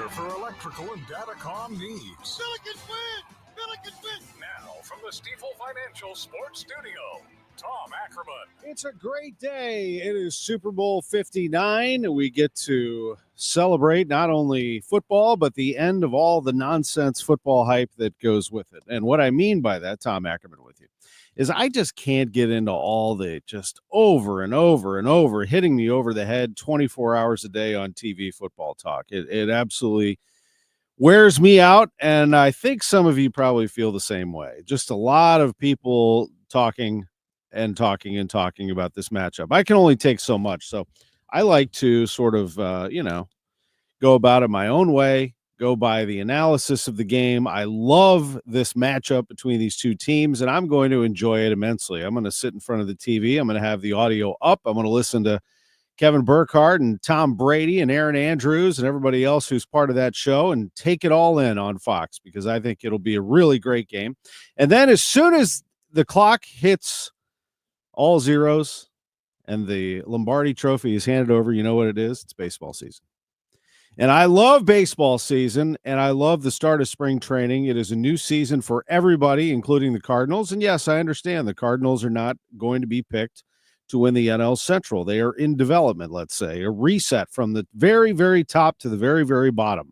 for electrical and datacom needs. Billikens win! Billikens win! Now, from the Stifel Financial Sports Studio, Tom Ackerman. It's a great day. It is Super Bowl 59. We get to celebrate not only football, but the end of all the nonsense football hype that goes with it. And what I mean by that, Tom Ackerman with you, is I just can't get into all the just over and over and over hitting me over the head 24 hours a day on TV football talk. It absolutely wears me out, and I think some of you probably feel the same way. Just a lot of people talking about this matchup. I can only take so much, so I like to sort of, go about it my own way, go by the analysis of the game. I love this matchup between these two teams, and I'm going to enjoy it immensely. I'm going to sit in front of the TV. I'm going to have the audio up. I'm going to listen to Kevin Burkhardt and Tom Brady and Aaron Andrews and everybody else who's part of that show and take it all in on Fox, because I think it'll be a really great game. And then as soon as the clock hits all zeros and the Lombardi Trophy is handed over, you know what it is? It's baseball season. And I love baseball season, and I love the start of spring training. It is a new season for everybody, including the Cardinals. And yes, I understand the Cardinals are not going to be picked to win the NL Central. They are in development, let's say, a reset from the very, very top to the very, very bottom.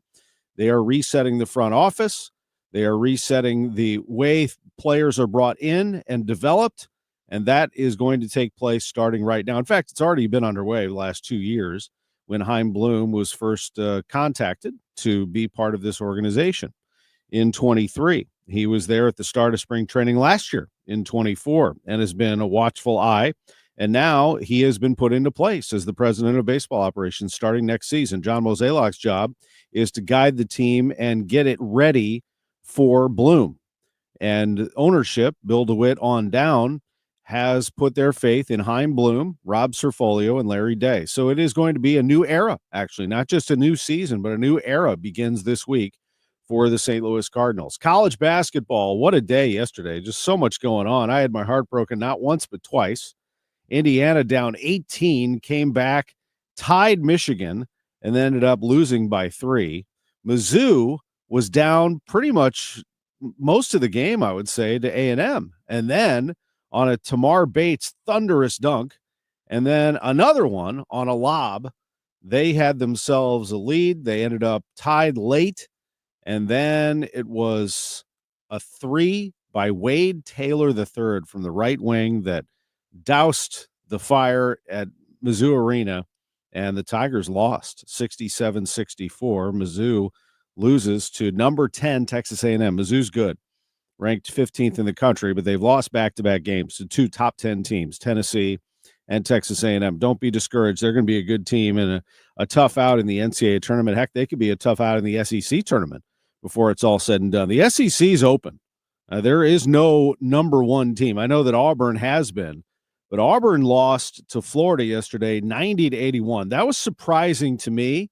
They are resetting the front office. They are resetting the way players are brought in and developed. And that is going to take place starting right now. In fact, it's already been underway the last 2 years when Chaim Bloom was first contacted to be part of this organization in 23. He was there at the start of spring training last year in 24 and has been a watchful eye. And now he has been put into place as the president of baseball operations starting next season. John Mozeliak's job is to guide the team and get it ready for Bloom. And ownership, Bill DeWitt on down, has put their faith in Chaim Bloom, Rob Cerfolio, and Larry Day. So it is going to be a new era, actually, not just a new season, but a new era begins this week for the St. Louis Cardinals. College basketball, what a day yesterday. Just so much going on. I had my heart broken not once but twice. Indiana down 18, came back, tied Michigan, and then ended up losing by 3. Mizzou was down pretty much most of the game, I would say, to A&M. And then on a Tamar Bates thunderous dunk, and then another one on a lob, they had themselves a lead. They ended up tied late, and then it was a 3 by Wade Taylor III from the right wing that doused the fire at Mizzou Arena, and the Tigers lost 67-64. Mizzou loses to number 10 Texas A&M. Mizzou's good, ranked 15th in the country, but they've lost back-to-back games to 2 top 10 teams, Tennessee and Texas A&M. Don't be discouraged. They're going to be a good team and a tough out in the NCAA tournament. Heck, they could be a tough out in the SEC tournament before it's all said and done. The SEC is open. There is no number one team. I know that Auburn has been, but Auburn lost to Florida yesterday, 90-81. That was surprising to me.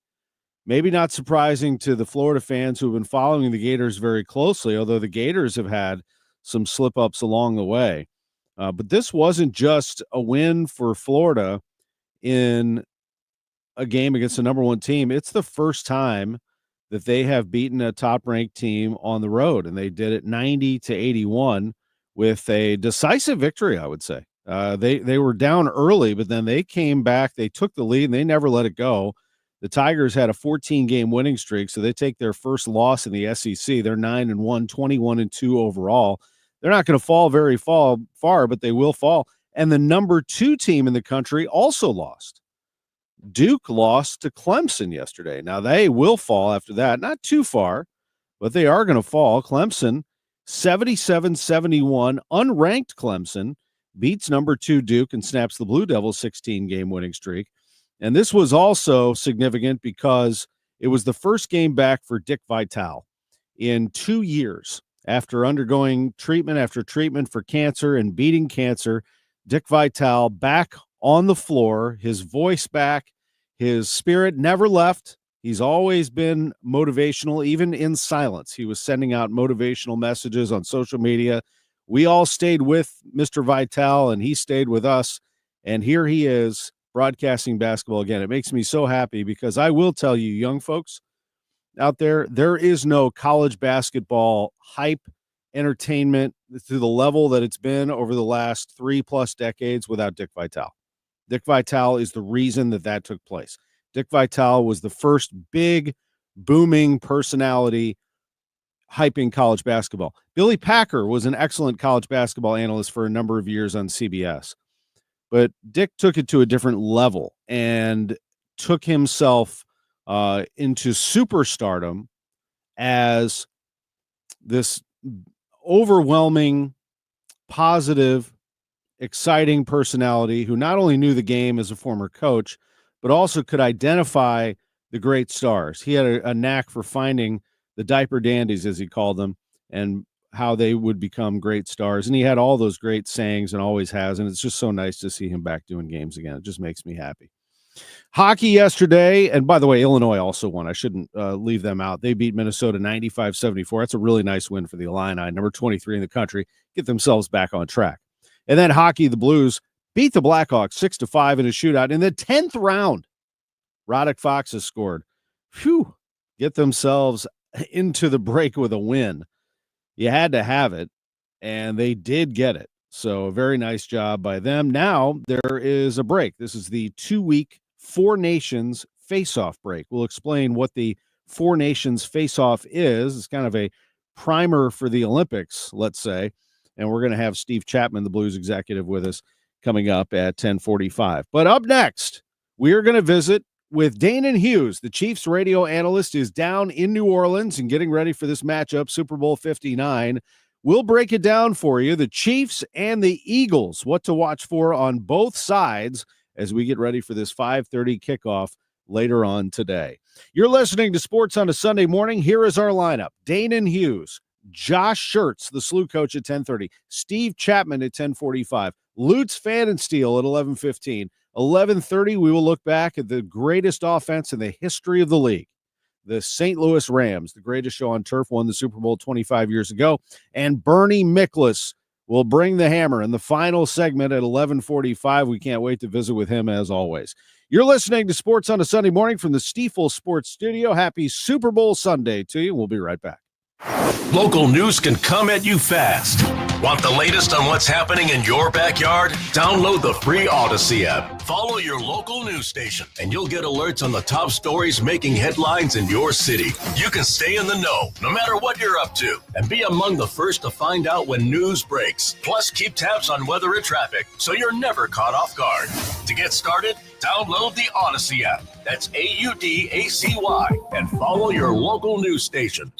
Maybe not surprising to the Florida fans who have been following the Gators very closely, although the Gators have had some slip-ups along the way. But this wasn't just a win for Florida in a game against the number one team. It's the first time that they have beaten a top-ranked team on the road, and they did it 90-81 with a decisive victory, I would say. They were down early, but then they came back. They took the lead, and they never let it go. The Tigers had a 14-game winning streak, so they take their first loss in the SEC. They're 9-1, 21-2 overall. They're not going to fall very far, but they will fall. And the number 2 team in the country also lost. Duke lost to Clemson yesterday. Now, they will fall after that. Not too far, but they are going to fall. Clemson, 77-71, unranked Clemson, beats number 2 Duke and snaps the Blue Devils' 16-game winning streak. And this was also significant because it was the first game back for Dick Vitale in 2 years after undergoing treatment after treatment for cancer and beating cancer. Dick Vitale back on the floor, his voice back, his spirit never left. He's always been motivational, even in silence. He was sending out motivational messages on social media. We all stayed with Mr. Vitale, and he stayed with us. And here he is broadcasting basketball again. It makes me so happy because I will tell you, young folks, out there. There is no college basketball hype entertainment to the level that it's been over the last 3+ decades without Dick Vitale. Dick Vitale is the reason that took place. Dick Vitale was the first big, booming personality hyping college basketball. Billy Packer was an excellent college basketball analyst for a number of years on CBS. But Dick took it to a different level and took himself into superstardom as this overwhelming, positive, exciting personality who not only knew the game as a former coach, but also could identify the great stars. He had a knack for finding the diaper dandies, as he called them, and how they would become great stars. And he had all those great sayings and always has. And it's just so nice to see him back doing games again. It just makes me happy. Hockey yesterday. And by the way, Illinois also won. I shouldn't leave them out. They beat Minnesota 95-74. That's a really nice win for the Illini, number 23 in the country, get themselves back on track. And then hockey, the Blues beat the Blackhawks 6-5 in a shootout. In the 10th round, Roddick Fox has scored. Phew, get themselves into the break with a win. You had to have it, and they did get it. So a very nice job by them. Now there is a break. This is the 2-week Four Nations face-off break. We'll explain what the Four Nations face-off is. It's kind of a primer for the Olympics, let's say. And we're going to have Steve Chapman, the Blues executive, with us coming up at 10:45. But up next, we are going to visit with Danon Hughes. The Chiefs radio analyst is down in New Orleans and getting ready for this matchup, Super Bowl 59. We'll break it down for you, the Chiefs and the Eagles, what to watch for on both sides as we get ready for this 5:30 kickoff later on today. You're listening to Sports on a Sunday morning. Here is our lineup. Danon Hughes, Josh Schertz, the SLU coach, at 10:30, Steve Chapman at 10:45, Lutz Pfannenstiel at 11:15. 11:30, we will look back at the greatest offense in the history of the league. The St. Louis Rams, the greatest show on turf, won the Super Bowl 25 years ago. And Bernie Miklasz will bring the hammer in the final segment at 11:45. We can't wait to visit with him as always. You're listening to Sports on a Sunday morning from the Stiefel Sports Studio. Happy Super Bowl Sunday to you. We'll be right back. Local news can come at you fast. Want the latest on what's happening in your backyard? Download the free Odyssey app. Follow your local news station, and you'll get alerts on the top stories making headlines in your city. You can stay in the know, no matter what you're up to, and be among the first to find out when news breaks. Plus, keep tabs on weather and traffic, so you're never caught off guard. To get started, download the Odyssey app. That's AUDACY, and follow your local news station.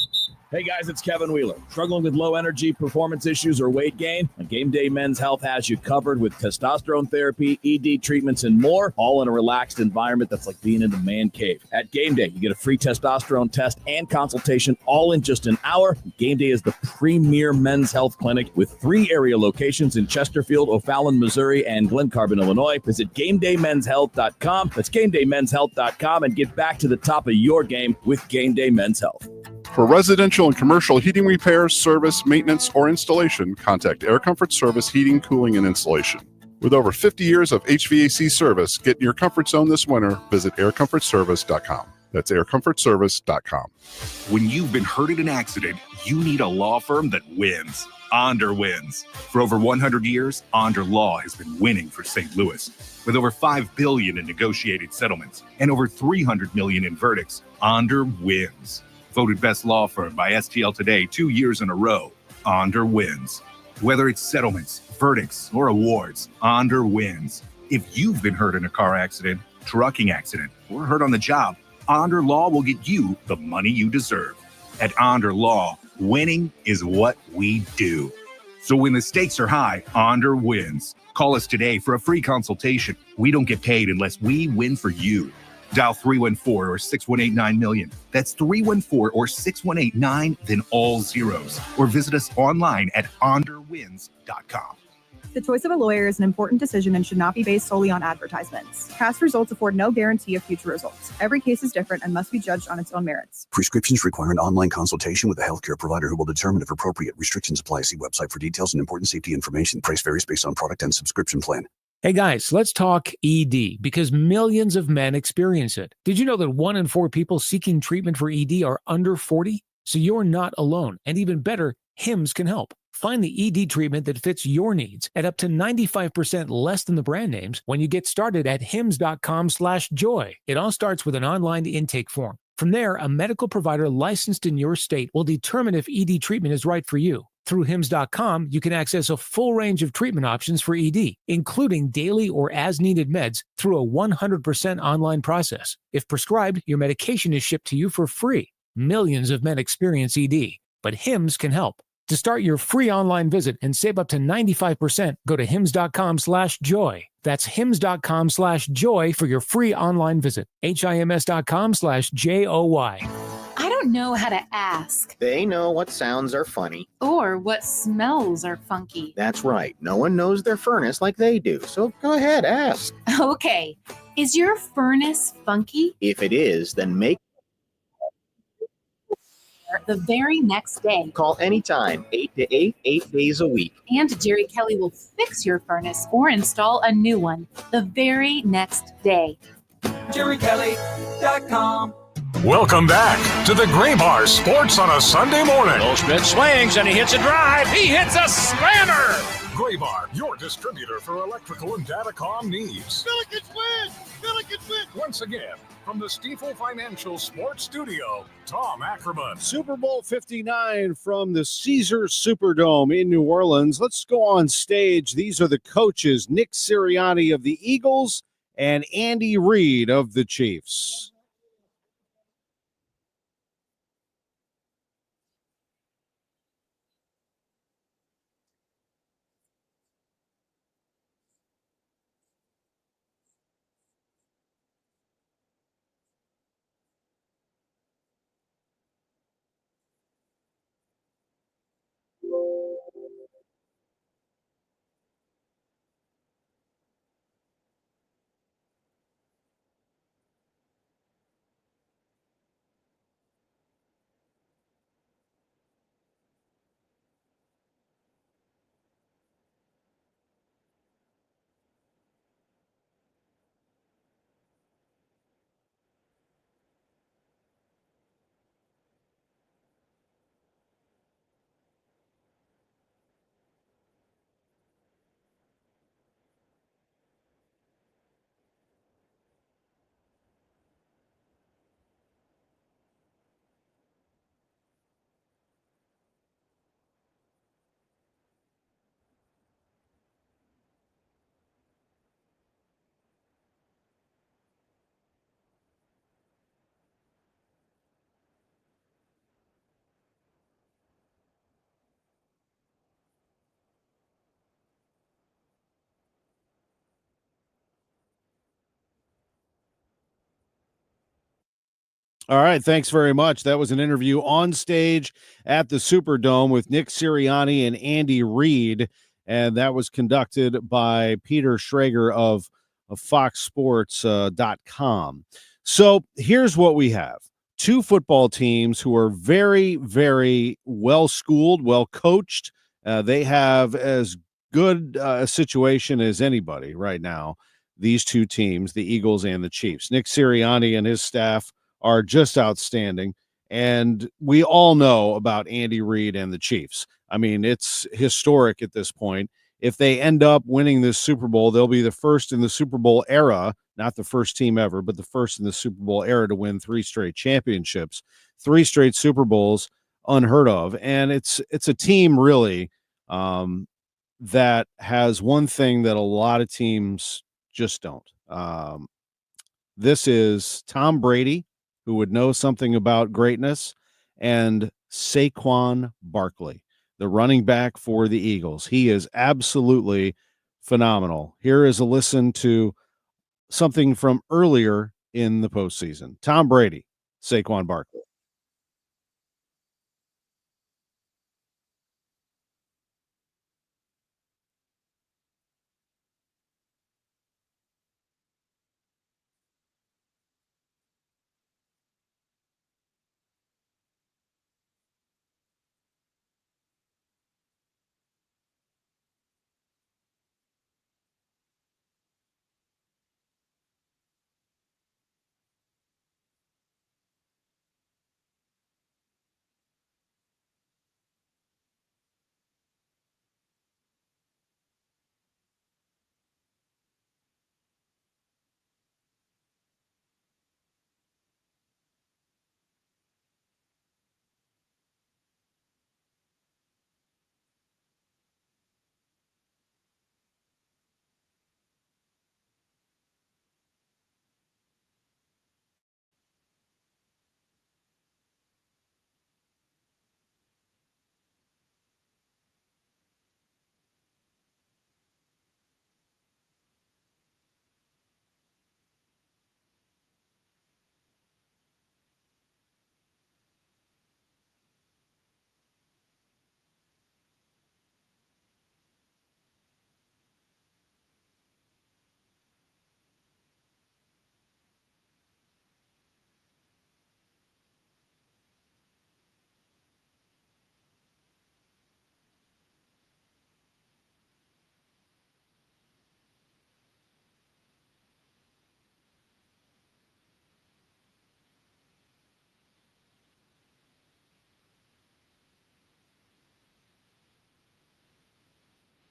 Hey guys, it's Kevin Wheeler. Struggling with low energy, performance issues, or weight gain? Game Day Men's Health has you covered with testosterone therapy, ED treatments, and more, all in a relaxed environment that's like being in the man cave. At Game Day, you get a free testosterone test and consultation all in just an hour. Game Day is the premier men's health clinic with 3 area locations in Chesterfield, O'Fallon, Missouri, and Glen Carbon, Illinois. Visit GameDayMen'sHealth.com. That's GameDayMen'sHealth.com, and get back to the top of your game with Game Day Men's Health. For residential and commercial heating repairs, service, maintenance, or installation, contact Air Comfort Service Heating, Cooling, and Installation. With over 50 years of HVAC service, get in your comfort zone this winter. Visit aircomfortservice.com. That's aircomfortservice.com. When you've been hurt in an accident, you need a law firm that wins. Onder wins. For over 100 years, Onder Law has been winning for St. Louis. With over $5 billion in negotiated settlements and over $300 million in verdicts, Onder wins. Voted best law firm by STL Today 2 years in a row, Onder wins. Whether it's settlements, verdicts, or awards, Onder wins. If you've been hurt in a car accident, trucking accident, or hurt on the job, Onder Law will get you the money you deserve. At Onder Law, winning is what we do. So when the stakes are high, Onder wins. Call us today for a free consultation. We don't get paid unless we win for you. Dial 314 or 6189 million. That's 314 or 6189, then all zeros. Or visit us online at onderwins.com. The choice of a lawyer is an important decision and should not be based solely on advertisements. Past results afford no guarantee of future results. Every case is different and must be judged on its own merits. Prescriptions require an online consultation with a healthcare provider who will determine if appropriate. Restrictions apply. See website for details and important safety information. Price varies based on product and subscription plan. Hey guys, let's talk ED because millions of men experience it. Did you know that 1 in 4 people seeking treatment for ED are under 40? So you're not alone. And even better, HIMS can help. Find the ED treatment that fits your needs at up to 95% less than the brand names when you get started at hims.com/joy. It all starts with an online intake form. From there, a medical provider licensed in your state will determine if ED treatment is right for you. Through hims.com, you can access a full range of treatment options for ED, including daily or as-needed meds through a 100% online process. If prescribed, your medication is shipped to you for free. Millions of men experience ED, but HIMS can help. To start your free online visit and save up to 95%, go to hims.com/joy. That's hims.com/joy for your free online visit. hims.com/joy. I don't know how to ask. They know what sounds are funny. Or what smells are funky. That's right. No one knows their furnace like they do. So go ahead, ask. Okay. Is your furnace funky? If it is, then make the very next day. Call anytime, 8 to 8, 8 days a week. And Jerry Kelly will fix your furnace or install a new one the very next day. JerryKelly.com. Welcome back to the Gray Bar Sports on a Sunday morning. Goldschmidt swings and he hits a drive. He hits a slammer. Gray Bar, your distributor for electrical and datacom needs. Billikens win! Billikens win! Once again, from the Stifel Financial Sports Studio, Tom Ackerman. Super Bowl 59 from the Caesars Superdome in New Orleans. Let's go on stage. These are the coaches, Nick Sirianni of the Eagles and Andy Reid of the Chiefs. All right, thanks very much. That was an interview on stage at the Superdome with Nick Sirianni and Andy Reid, and that was conducted by Peter Schrager of FoxSports.com. So here's what we have. Two football teams who are very, very well-schooled, well-coached. They have as good a situation as anybody right now, these two teams, the Eagles and the Chiefs. Nick Sirianni and his staff are just outstanding. And we all know about Andy Reid and the Chiefs. I mean, it's historic at this point. If they end up winning this Super Bowl, they'll be the first in the Super Bowl era, not the first team ever, but the first in the Super Bowl era to win 3 straight championships, 3 straight Super Bowls, unheard of. And it's a team really that has one thing that a lot of teams just don't. This is Tom Brady, who would know something about greatness, and Saquon Barkley, the running back for the Eagles. He is absolutely phenomenal. Here is a listen to something from earlier in the postseason. Tom Brady, Saquon Barkley.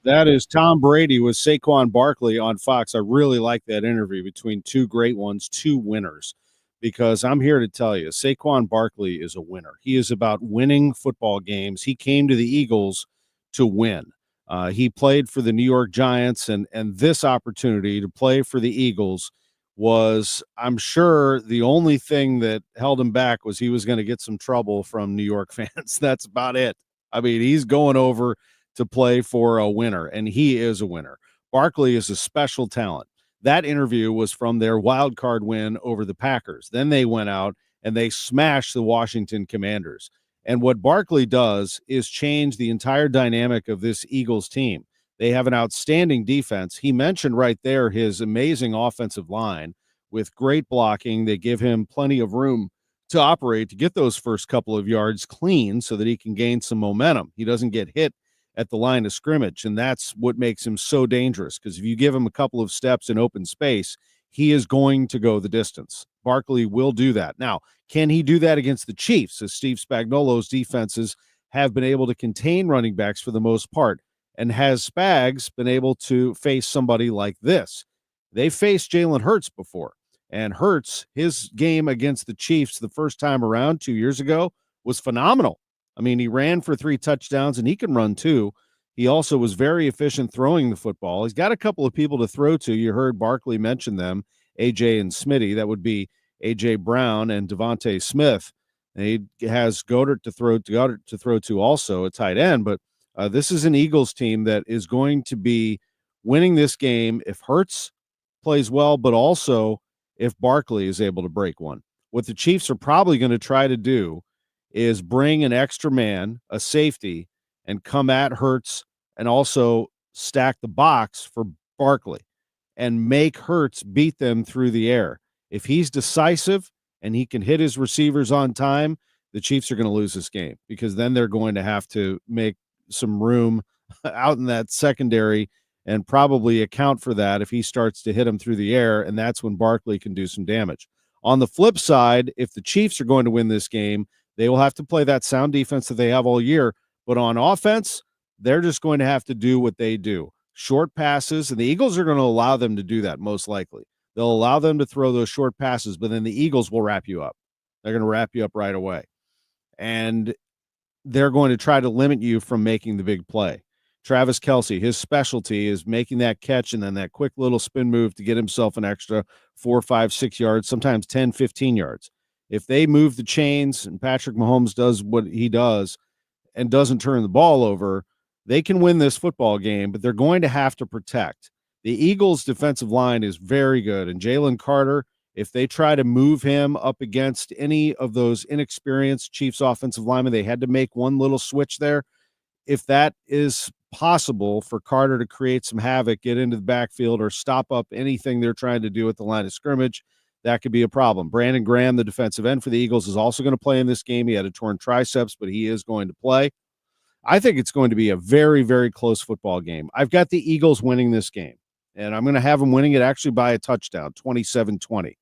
That is Tom Brady with Saquon Barkley on Fox. I really like that interview between two great ones, two winners, because I'm here to tell you, Saquon Barkley is a winner. He is about winning football games. He came to the Eagles to win. He played for the New York Giants, and this opportunity to play for the Eagles was, I'm sure, the only thing that held him back was he was going to get some trouble from New York fans. That's about it. I mean, he's going over to play for a winner, and he is a winner. Barkley is a special talent. That interview was from their wild card win over the Packers. Then they went out and they smashed the Washington Commanders. And what Barkley does is change the entire dynamic of this Eagles team. They have an outstanding defense. He mentioned right there his amazing offensive line with great blocking. They give him plenty of room to operate, to get those first couple of yards clean so that he can gain some momentum. He doesn't get hit at the line of scrimmage, and that's what makes him so dangerous, because if you give him a couple of steps in open space, he is going to go the distance. Barkley will do that. Now, can he do that against the Chiefs, as Steve Spagnuolo's defenses have been able to contain running backs for the most part? And has Spags been able to face somebody like this? They faced Jalen Hurts before, and Hurts, his game against the Chiefs the first time around 2 years ago was phenomenal. I mean, he ran for 3 touchdowns, and he can run too. He also was very efficient throwing the football. He's got a couple of people to throw to. You heard Barkley mention them, AJ and Smitty. That would be AJ Brown and Devontae Smith. And he has Goddard to throw to also, a tight end. But this is an Eagles team that is going to be winning this game if Hurts plays well, but also if Barkley is able to break one. What the Chiefs are probably going to try to do is bring an extra man, a safety, and come at Hurts and also stack the box for Barkley and make Hurts beat them through the air. If he's decisive and he can hit his receivers on time, the Chiefs are going to lose this game, because then they're going to have to make some room out in that secondary and probably account for that if he starts to hit them through the air, and that's when Barkley can do some damage. On the flip side, if the Chiefs are going to win this game, they will have to play that sound defense that they have all year. But on offense, they're just going to have to do what they do. Short passes, and the Eagles are going to allow them to do that most likely. They'll allow them to throw those short passes, but then the Eagles will wrap you up. They're going to wrap you up right away. And they're going to try to limit you from making the big play. Travis Kelce, his specialty is making that catch and then that quick little spin move to get himself an extra 4, 5, 6 yards, sometimes 10, 15 yards. If they move the chains and Patrick Mahomes does what he does and doesn't turn the ball over, they can win this football game, but they're going to have to protect. The Eagles' defensive line is very good, and Jalen Carter, if they try to move him up against any of those inexperienced Chiefs offensive linemen, they had to make one little switch there. If that is possible for Carter to create some havoc, get into the backfield, or stop up anything they're trying to do at the line of scrimmage, that could be a problem. Brandon Graham, the defensive end for the Eagles, is also going to play in this game. He had a torn triceps, but he is going to play. I think it's going to be a very, very close football game. I've got the Eagles winning this game, and I'm going to have them winning it actually by a touchdown, 27-20.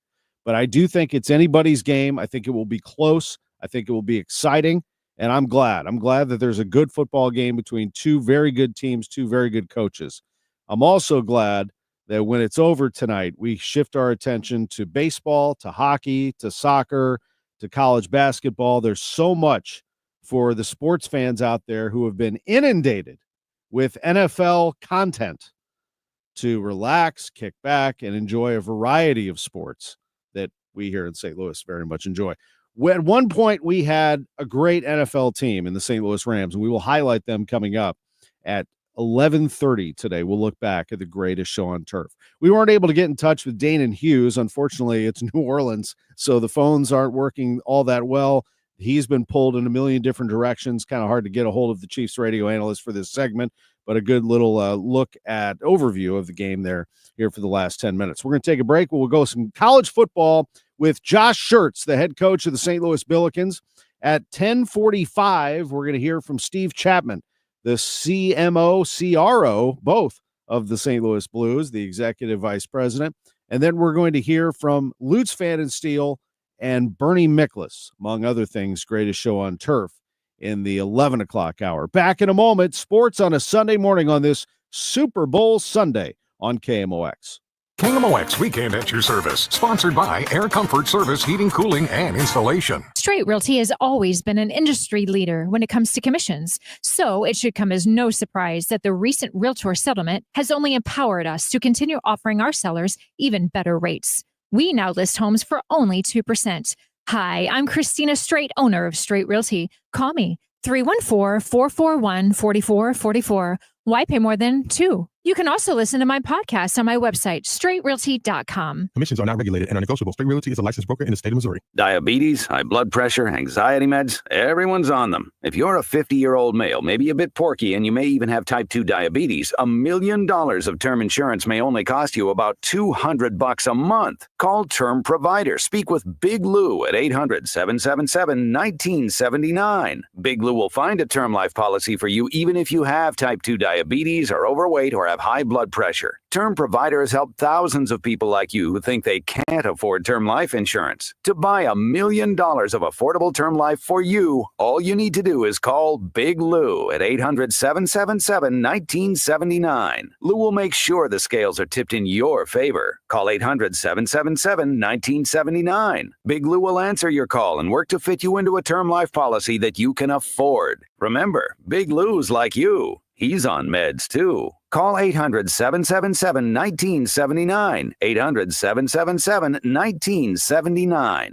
But I do think it's anybody's game. I think it will be close. I think it will be exciting, and I'm glad. I'm glad that there's a good football game between two very good teams, two very good coaches. I'm also glad that when it's over tonight, we shift our attention to baseball, to hockey, to soccer, to college basketball. There's so much for the sports fans out there who have been inundated with NFL content to relax, kick back, and enjoy a variety of sports that we here in St. Louis very much enjoy. At one point, we had a great NFL team in the St. Louis Rams, and we will highlight them coming up at 11:30 today. We'll look back at the greatest show on turf. We weren't able to get in touch with Danon Hughes. Unfortunately, it's New Orleans, so the phones aren't working all that well. He's been pulled in a million different directions. Kind of hard to get a hold of the Chiefs radio analyst for this segment, but a good little look at overview of the game there here for the last 10 minutes. We're going to take a break. We'll go some college football with Josh Schertz, the head coach of the St. Louis Billikens. At 10:45, we're going to hear from Steve Chapman, the CMO, CRO, both of the St. Louis Blues, the executive vice president. And then we're going to hear from Lutz Pfannenstiel and Bernie Miklasz, among other things, greatest show on turf in the 11 o'clock hour. Back in a moment, sports on a Sunday morning on this Super Bowl Sunday on KMOX. KMOX Weekend at your service, sponsored by Air Comfort Service Heating, Cooling, and Installation. Straight Realty has always been an industry leader when it comes to commissions, so it should come as no surprise that the recent Realtor settlement has only empowered us to continue offering our sellers even better rates. We now list homes for only 2%. Hi, I'm Christina Straight, owner of Straight Realty. Call me, 314-441-4444. Why pay more than 2? You can also listen to my podcast on my website, straightrealty.com. Commissions are not regulated and are negotiable. Straight Realty is a licensed broker in the state of Missouri. Diabetes, high blood pressure, anxiety meds, everyone's on them. If you're a 50-year-old male, maybe a bit porky, and you may even have type 2 diabetes, $1 million of term insurance may only cost you about $200 a month. Call Term Provider. Speak with Big Lou at 800-777-1979. Big Lou will find a term life policy for you even if you have type 2 diabetes, are overweight, or have high blood pressure. Term Provider has helped thousands of people like you who think they can't afford term life insurance. To buy $1 million of affordable term life for you, all you need to do is call Big Lou at 800-777-1979. Lou will make sure the scales are tipped in your favor. Call 800-777-1979. Big Lou will answer your call and work to fit you into a term life policy that you can afford. Remember, Big Lou's like you. He's on meds, too. Call 800-777-1979. 800-777-1979.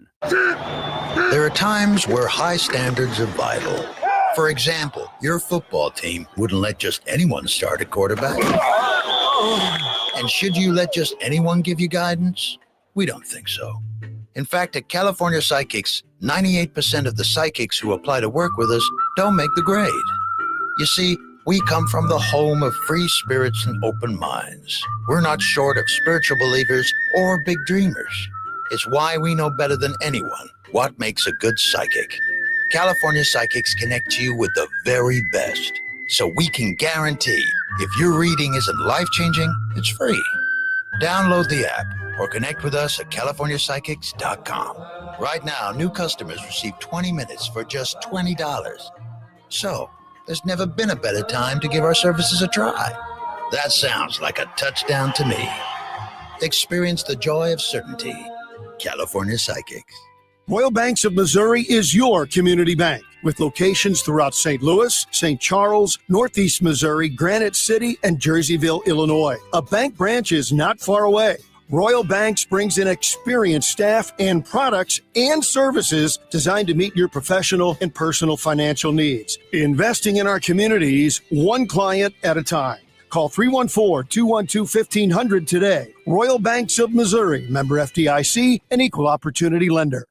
There are times where high standards are vital. For example, your football team wouldn't let just anyone start at quarterback. And should you let just anyone give you guidance? We don't think so. In fact, at California Psychics, 98% of the psychics who apply to work with us don't make the grade. You see, we come from the home of free spirits and open minds. We're not short of spiritual believers or big dreamers. It's why we know better than anyone what makes a good psychic. California Psychics connect you with the very best, so we can guarantee if your reading isn't life-changing, it's free. Download the app or connect with us at CaliforniaPsychics.com. Right now, new customers receive 20 minutes for just $20. So, there's never been a better time to give our services a try. That sounds like a touchdown to me. Experience the joy of certainty. California Psychics. Royal Banks of Missouri is your community bank with locations throughout St. Louis, St. Charles, Northeast Missouri, Granite City, and Jerseyville, Illinois. A bank branch is not far away. Royal Banks brings in experienced staff and products and services designed to meet your professional and personal financial needs. Investing in our communities, one client at a time. Call 314-212-1500 today. Royal Banks of Missouri, member FDIC, and equal opportunity lender.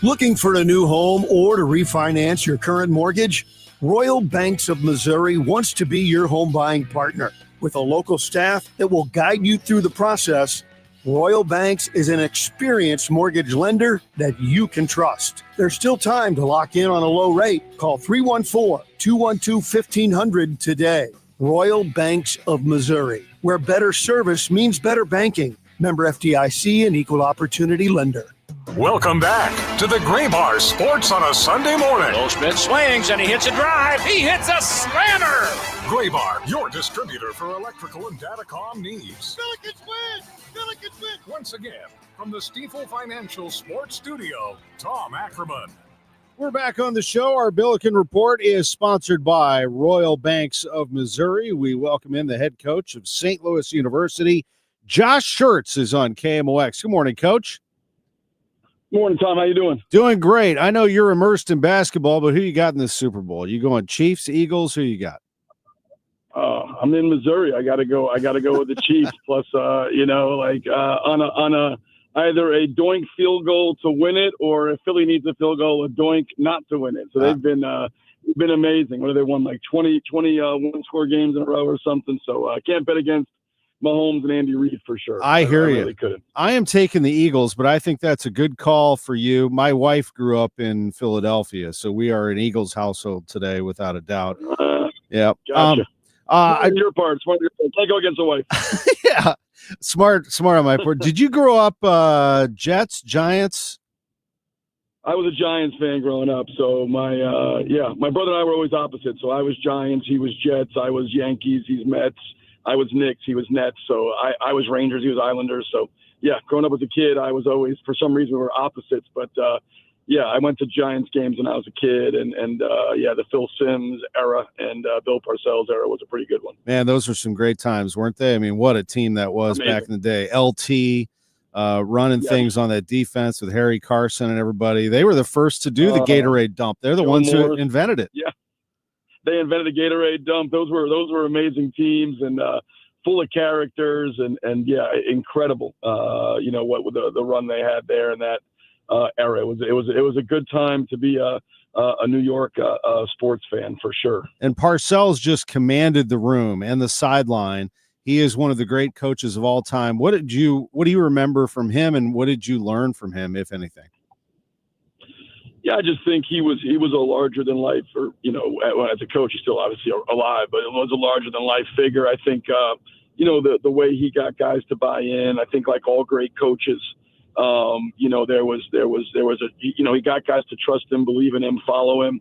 Looking for a new home or to refinance your current mortgage? Royal Banks of Missouri wants to be your home buying partner. With a local staff that will guide you through the process, Royal Banks is an experienced mortgage lender that you can trust. There's still time to lock in on a low rate. Call 314-212-1500 today. Royal Banks of Missouri, where better service means better banking. Member FDIC and equal opportunity lender. Welcome back to the Gray Bar Sports on a Sunday morning. Goldschmidt swings and he hits a drive. He hits a slammer. Gray Bar, your distributor for electrical and datacom needs. Billikens win! Billikens win! Once again, from the Stifel Financial Sports Studio, Tom Ackerman. We're back on the show. Our Billiken Report is sponsored by Royal Banks of Missouri. We welcome in the head coach of St. Louis University. Josh Schertz is on KMOX. Good morning, Coach. Good morning, Tom. How you doing? Doing great. I know you're immersed in basketball, but who you got in the Super Bowl? You going Chiefs, Eagles? Who you got? I'm in Missouri. I got to go with the Chiefs. Plus, on a either a doink field goal to win it, or if Philly needs a field goal, a doink not to win it. So they've been amazing. What have they won? Like 20 one-score games in a row or something. So I can't bet against Mahomes and Andy Reid for sure. I hear you. Really couldn't. I am taking the Eagles, but I think that's a good call for you. My wife grew up in Philadelphia, so we are an Eagles household today, without a doubt. Yeah. Gotcha. Your part. Smart. Can't go against a wife. Yeah. Smart on my part. Did you grow up Jets, Giants? I was a Giants fan growing up, so my brother and I were always opposite. So I was Giants, he was Jets. I was Yankees, he's Mets. I was Knicks, he was Nets. So I was Rangers, he was Islanders. So yeah, growing up as a kid, I was always, for some reason, we were opposites. But I went to Giants games when I was a kid, and the Phil Simms era and Bill Parcells era was a pretty good one. Man, those were some great times, weren't they? I mean, what a team that was back in the day. LT. Running things on that defense with Harry Carson and everybody. They were the first to do the Gatorade dump. They're the ones who invented it. Yeah, they invented the Gatorade dump. Those were amazing teams and full of characters and incredible. What the run they had there in that era. It was a good time to be a New York sports fan for sure. And Parcells just commanded the room and the sideline. He is one of the great coaches of all time. What do you remember from him, and what did you learn from him, if anything? Yeah, I just think he was a larger than life, or as a coach, he's still obviously alive, but it was a larger than life figure. I think the way he got guys to buy in. I think like all great coaches, he got guys to trust him, believe in him, follow him.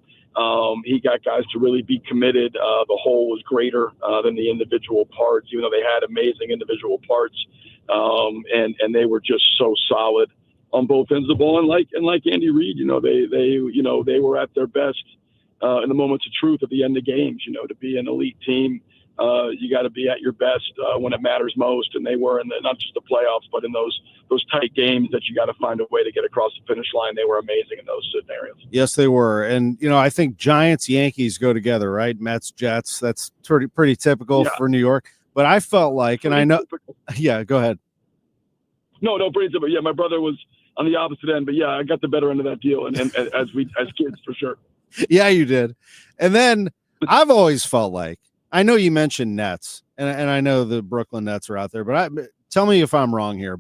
He got guys to really be committed. The whole was greater than the individual parts, even though they had amazing individual parts. And they were just so solid on both ends of the ball. And like Andy Reid, they were at their best in the moments of truth at the end of games. To be an elite team, you got to be at your best when it matters most. And they were in not just the playoffs, but in those tight games that you got to find a way to get across the finish line. They were amazing in those scenarios. Yes, they were. And, I think Giants, Yankees go together, right? Mets, Jets, that's pretty typical for New York. But I felt like, and I know, go ahead. No, pretty typical. Yeah, my brother was on the opposite end, but I got the better end of that deal. And as kids, for sure. Yeah, you did. And then I've always felt like, I know you mentioned Nets, and I know the Brooklyn Nets are out there, but tell me if I'm wrong here.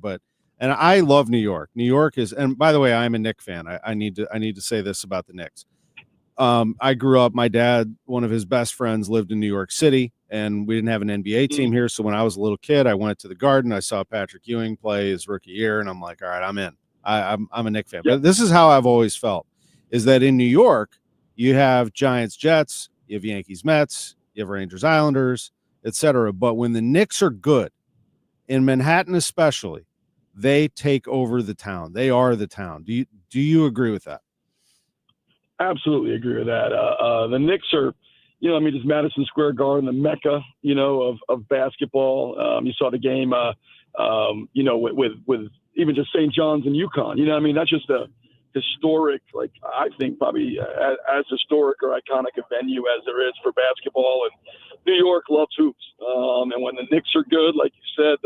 And I love New York. New York is, and by the way, I'm a Knicks fan. I need to say this about the Knicks. I grew up. My dad, one of his best friends, lived in New York City, and we didn't have an NBA team here. So when I was a little kid, I went to the Garden. I saw Patrick Ewing play his rookie year, and I'm like, all right, I'm in. I'm a Knicks fan. But this is how I've always felt: is that in New York, you have Giants, Jets, you have Yankees, Mets. You have Rangers, Islanders, etc. But when the Knicks are good, in Manhattan especially, they take over the town. They are the town. Do you agree with that? Absolutely agree with that. The Knicks are, just Madison Square Garden, the mecca, of basketball. You saw the game, with even just St. John's and UConn. That's just a historic, I think probably as historic or iconic a venue as there is for basketball, and New York loves hoops. And when the Knicks are good, like you said,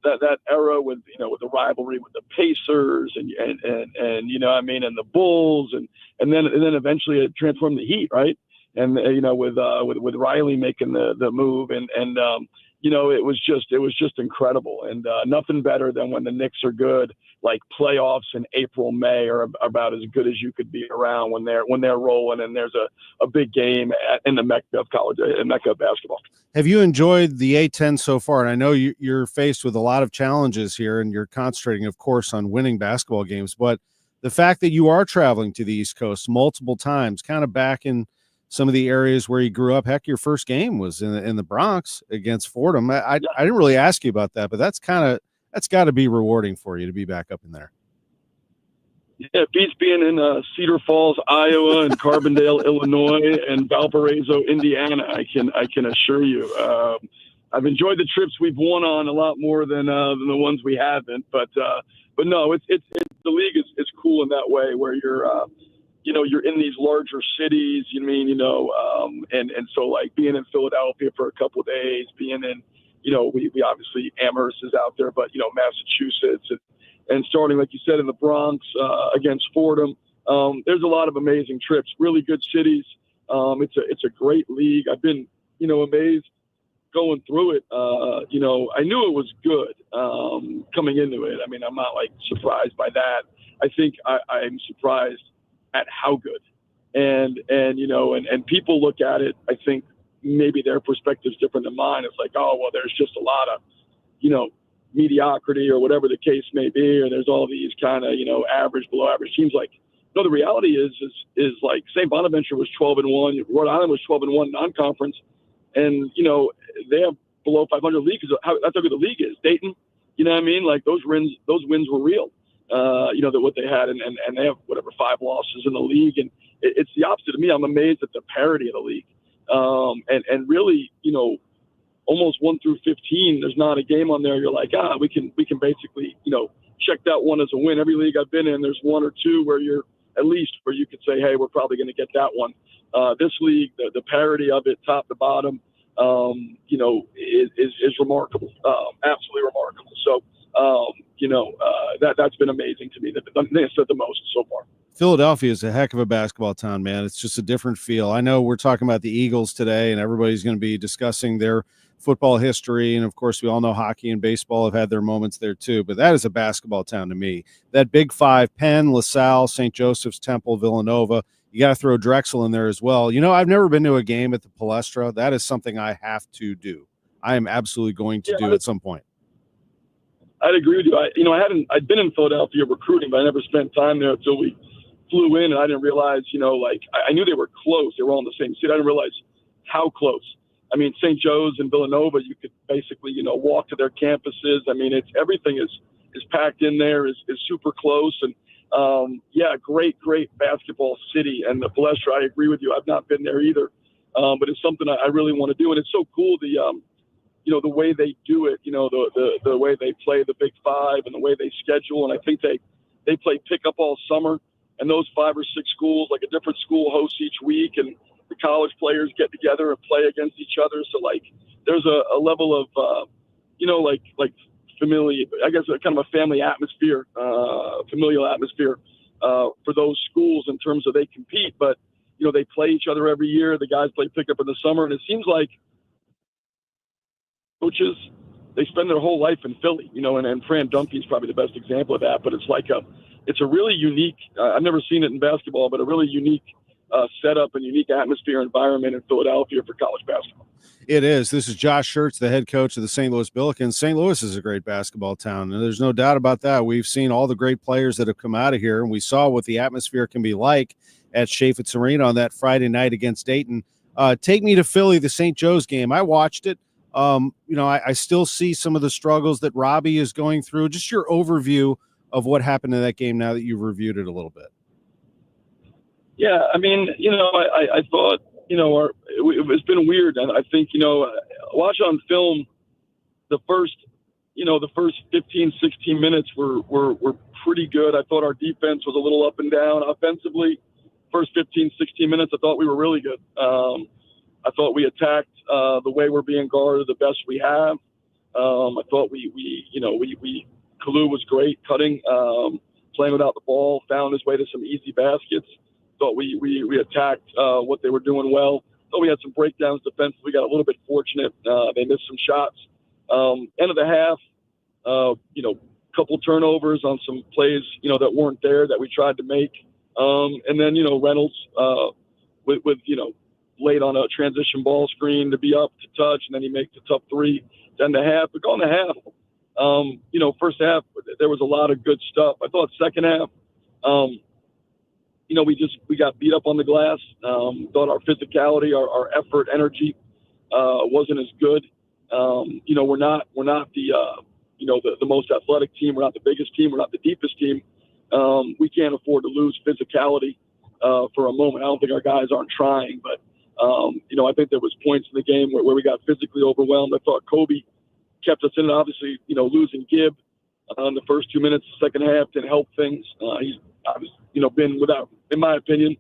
that era with the rivalry with the Pacers and the Bulls, and then eventually it transformed the Heat, right? And with Riley making the move, and it was just incredible, and nothing better than when the Knicks are good. Like playoffs in April, May are about as good as you could be around when they're rolling, and there's a big game in the mecca of college, mecca of basketball. Have you enjoyed the A-10 so far? And I know you're faced with a lot of challenges here, and you're concentrating, of course, on winning basketball games. But the fact that you are traveling to the East Coast multiple times, kind of back in some of the areas where you grew up. Heck, your first game was in the Bronx against Fordham. I didn't really ask you about that, but that's got to be rewarding for you to be back up in there. Yeah, it beats being in Cedar Falls, Iowa, and Carbondale, Illinois, and Valparaiso, Indiana. I can assure you. I've enjoyed the trips we've won on a lot more than the ones we haven't. But no, it's the league is cool in that way where you're in these larger cities. And so like being in Philadelphia for a couple of days, being in we obviously Amherst is out there, but Massachusetts and starting, like you said, in the Bronx against Fordham. There's a lot of amazing trips, really good cities. It's a great league. I've been, amazed going through it. I knew it was good coming into it. I mean, I'm not surprised by that. I think I'm surprised at how good. And people look at it, I think maybe their perspective's different than mine. It's like, oh, well, there's just a lot of, mediocrity or whatever the case may be, or there's all these kind of, average, below average teams. Like, no, the reality is like St. Bonaventure was 12-1, Rhode Island was 12-1 non-conference, and they have below 500 league. That's how good the league is. Dayton, you know what I mean? Like those wins were real. That what they had, and they have whatever 5 losses in the league, and it's the opposite of me. I'm amazed at the parity of the league, and really, almost 1 through 15. There's not a game on there you're like, we can basically check that one as a win. Every league I've been in, there's 1 or 2 where you're at least where you could say, hey, we're probably going to get that one. This league, the parity of it, top to bottom, is remarkable, absolutely remarkable. So, that's been amazing to me. That they said the most so far. Philadelphia is a heck of a basketball town, man. It's just a different feel. I know we're talking about the Eagles today, and everybody's going to be discussing their football history. And, of course, we all know hockey and baseball have had their moments there too. But that is a basketball town to me. That Big Five, Penn, LaSalle, St. Joseph's, Temple, Villanova. You got to throw Drexel in there as well. I've never been to a game at the Palestra. That is something I have to do. I am absolutely going to do at some point. I'd agree with you. I'd been in Philadelphia recruiting, but I never spent time there until we flew in, and I didn't realize, I knew they were close. They were all in the same city. I didn't realize how close. I mean, St. Joe's and Villanova, you could basically, walk to their campuses. I mean, everything is packed in there, is super close. And, great basketball city. And the Palestra, I agree with you. I've not been there either. But it's something I really want to do. And it's so cool, the way they do it, the way they play the Big Five and the way they schedule. And I think they play pickup all summer. And those 5 or 6 schools, like a different school hosts each week, and the college players get together and play against each other. So like, there's a level of, like familiar, I guess, kind of a family atmosphere, familial atmosphere for those schools in terms of they compete, but they play each other every year. The guys play pickup in the summer, and it seems like coaches, they spend their whole life in Philly, and Fran Dunphy's probably the best example of that. But it's a really unique, I've never seen it in basketball, but a really unique setup and unique atmosphere environment in Philadelphia for college basketball. It is. This is Josh Schertz, the head coach of the St. Louis Billikens. St. Louis is a great basketball town, and there's no doubt about that. We've seen all the great players that have come out of here, and we saw what the atmosphere can be like at Chaffetz Arena on that Friday night against Dayton. Take me to Philly, the St. Joe's game. I watched it. I still see some of the struggles that Robbie is going through. Just your overview of what happened in that game now that you've reviewed it a little bit. Yeah, I mean, I thought, it's been weird. And I think, watch on film, the first 15, 16 minutes were pretty good. I thought our defense was a little up and down. Offensively, first 15, 16 minutes, I thought we were really good. I thought we attacked the way we're being guarded the best we have. I thought Kalu was great cutting, playing without the ball, found his way to some easy baskets. Thought we attacked what they were doing well. Thought we had some breakdowns defensively. We got a little bit fortunate. They missed some shots. End of the half, couple turnovers on some plays, that weren't there that we tried to make. And then, Reynolds with late on a transition ball screen to be up to touch, and then he makes a tough 3 to end the half. But going to half, first half, there was a lot of good stuff. I thought second half, we got beat up on the glass. Thought our physicality, our effort, energy wasn't as good. We're not the most athletic team. We're not the biggest team. We're not the deepest team. We can't afford to lose physicality for a moment. I don't think our guys aren't trying, but I think there was points in the game where we got physically overwhelmed. I thought Kobe kept us in it. Obviously, losing Gibb in the first 2 minutes, the second half didn't help things. He's obviously, been without, in my opinion,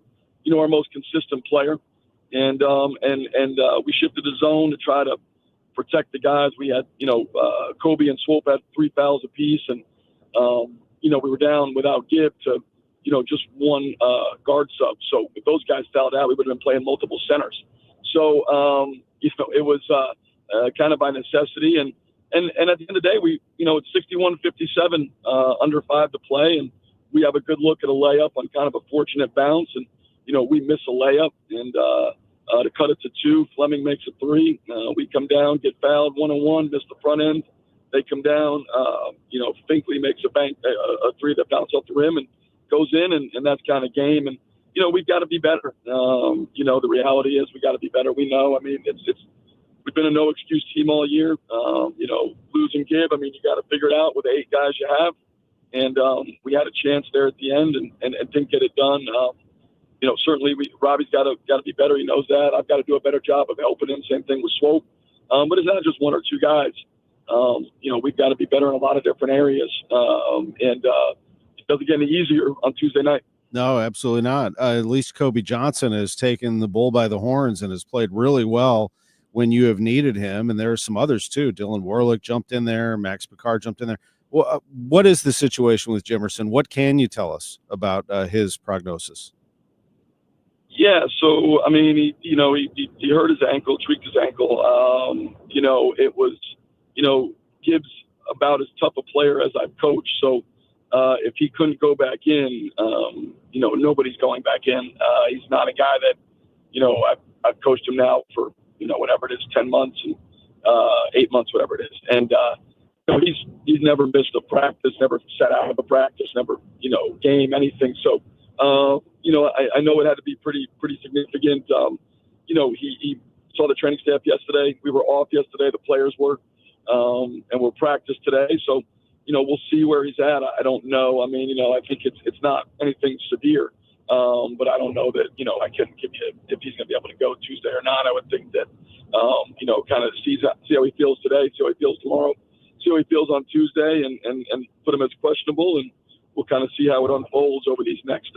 our most consistent player. And we shifted the zone to try to protect the guys. We had, Kobe and Swope had 3 fouls apiece, and we were down without Gibb to, just one guard sub. So if those guys fouled out, we would have been playing multiple centers. So, it was kind of by necessity. And at the end of the day, it's 61-57, under 5 to play. And we have a good look at a layup on kind of a fortunate bounce. And, we miss a layup and to cut it to 2. Fleming makes a 3. We come down, get fouled 1-on-1, miss the front end. They come down, Finkley makes a 3 that bounced off the rim and goes in, and that's kind of game. And, we've got to be better. The reality is we got to be better. We know, we've been a no excuse team all year. Lose and give. You got to figure it out with the 8 guys you have. And we had a chance there at the end and didn't get it done. Certainly Robbie's got to be better. He knows that. I've got to do a better job of helping him. Same thing with Swope. But it's not just 1 or 2 guys. We've got to be better in a lot of different areas. It doesn't get any easier on Tuesday night. No, absolutely not. At least Kobe Johnson has taken the bull by the horns and has played really well when you have needed him. And there are some others too. Dylan Warlick jumped in there. Max Picard jumped in there. What is the situation with Jimerson? What can you tell us about his prognosis? Yeah, so he hurt his ankle, tweaked his ankle. It was, Gibbs about as tough a player as I've coached. So if he couldn't go back in, nobody's going back in. He's not a guy that, I've coached him now for whatever it is, 10 months and 8 months, whatever it is, and he's never missed a practice, never sat out of a practice, never game anything. So. I know it had to be pretty significant. He saw the training staff yesterday. We were off yesterday. The players were, and we'll practice today. So, we'll see where he's at. I don't know. I think it's not anything severe. But I don't know that, I couldn't give you if he's going to be able to go Tuesday or not. I would think that, kind of see how he feels today, see how he feels tomorrow, see how he feels on Tuesday and put him as questionable, and we'll kind of see how it unfolds over these next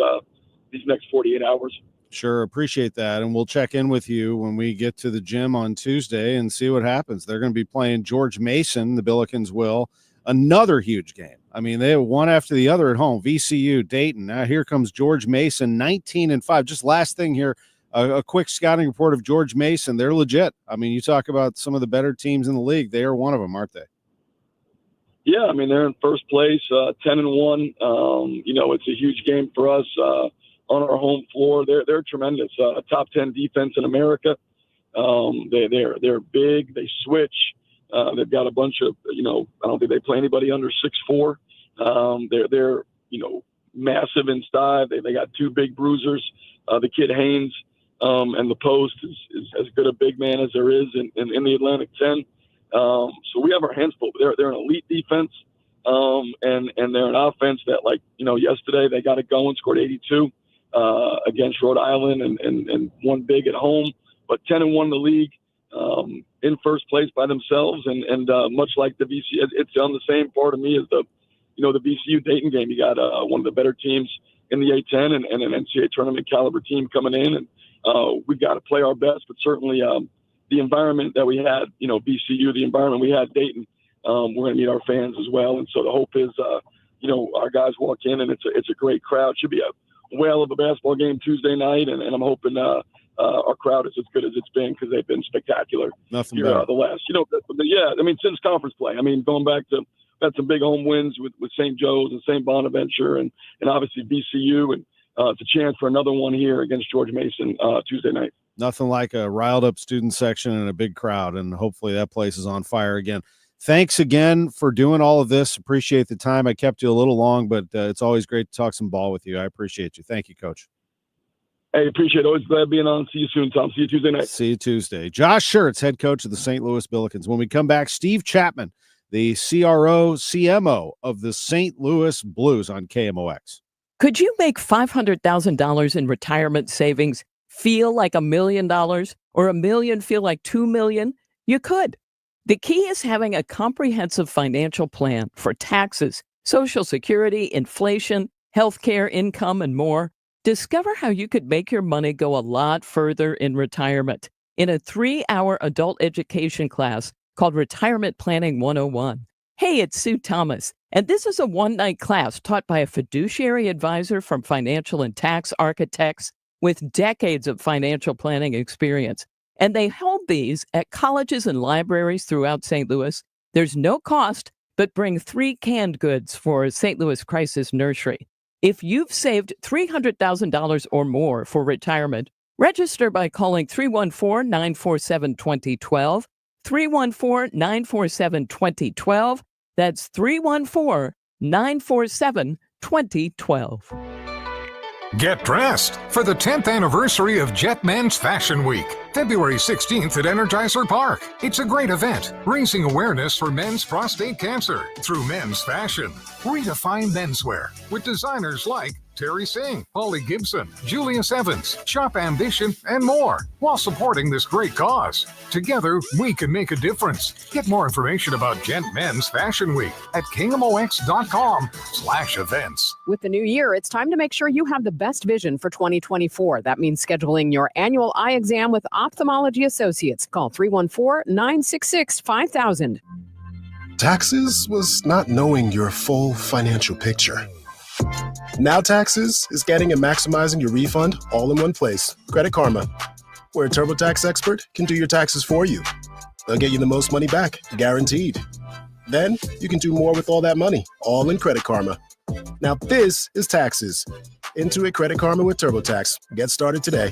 48 hours. Sure. Appreciate that. And we'll check in with you when we get to the gym on Tuesday and see what happens. They're going to be playing George Mason. The Billikens will. Another huge game. They have one after the other at home. VCU, Dayton. Now here comes George Mason, 19-5. Just last thing here, a quick scouting report of George Mason. They're legit. You talk about some of the better teams in the league. They are one of them, aren't they? Yeah, they're in first place, 10-1. It's a huge game for us on our home floor. They're tremendous. Top 10 defense in America. They're big. They switch. They've got a bunch of I don't think they play anybody under 6'4". They're massive inside. They got 2 big bruisers. The kid Haynes and the post is as good a big man as there is in the Atlantic 10. So we have our hands full. They're an elite defense, and they're an offense that, yesterday they got it going, scored 82 against Rhode Island and won big at home, but 10-1 in the league, in first place by themselves, and much like the VCU, it's on the same part of me as the VCU Dayton game. You got one of the better teams in the A10 and an NCAA tournament caliber team coming in, and we've got to play our best, but certainly the environment that we had, VCU, the environment we had Dayton, we're going to meet our fans as well. And so the hope is, our guys walk in and it's a great crowd. Should be a whale of a basketball game Tuesday night. And I'm hoping our crowd is as good as it's been because they've been spectacular. Nothing here, better. the last, since conference play. Going back to, had some big home wins with St. Joe's and St. Bonaventure and obviously VCU. And it's a chance for another one here against George Mason Tuesday night. Nothing like a riled up student section and a big crowd, and hopefully that place is on fire again. Thanks again for doing all of this. Appreciate the time. I kept you a little long, but it's always great to talk some ball with you. I appreciate you. Thank you, Coach. Hey, appreciate it. Always glad being on. See you soon, Tom. See you Tuesday night. See you Tuesday. Josh Schertz, head coach of the St. Louis Billikens. When we come back, Steve Chapman, the CMO of the St. Louis Blues on KMOX. Could you make $500,000 in retirement savings feel like $1 million, or $1 million feel like $2 million? You could. The key is having a comprehensive financial plan for taxes, Social Security, inflation, healthcare, income, and more. Discover how you could make your money go a lot further in retirement in a 3-hour adult education class called Retirement Planning 101. Hey, it's Sue Thomas, and this is a one-night class taught by a fiduciary advisor from Financial and Tax Architects with decades of financial planning experience. And they hold these at colleges and libraries throughout St. Louis. There's no cost, but bring 3 canned goods for St. Louis Crisis Nursery. If you've saved $300,000 or more for retirement, register by calling 314-947-2012, 314-947-2012. That's 314-947-2012. 2012. Get dressed for the 10th anniversary of Jet Men's Fashion Week, February 16th at Energizer Park. It's a great event, raising awareness for men's prostate cancer through men's fashion. Redefine menswear with designers like Terry Singh, Holly Gibson, Julius Evans, Shop Ambition, and more, while supporting this great cause. Together, we can make a difference. Get more information about Jet Men's Fashion Week at KMOX.com/events. With the new year, it's time to make sure you have the best vision for 2024. That means scheduling your annual eye exam with Ophthalmology Associates. Call 314-966-5000. Taxes was not knowing your full financial picture. Now Taxes is getting and maximizing your refund all in one place. Credit Karma, where a TurboTax expert can do your taxes for you. They'll get you the most money back, guaranteed. Then you can do more with all that money, all in Credit Karma. Now this is Taxes. Intuit Credit Karma with TurboTax. Get started today.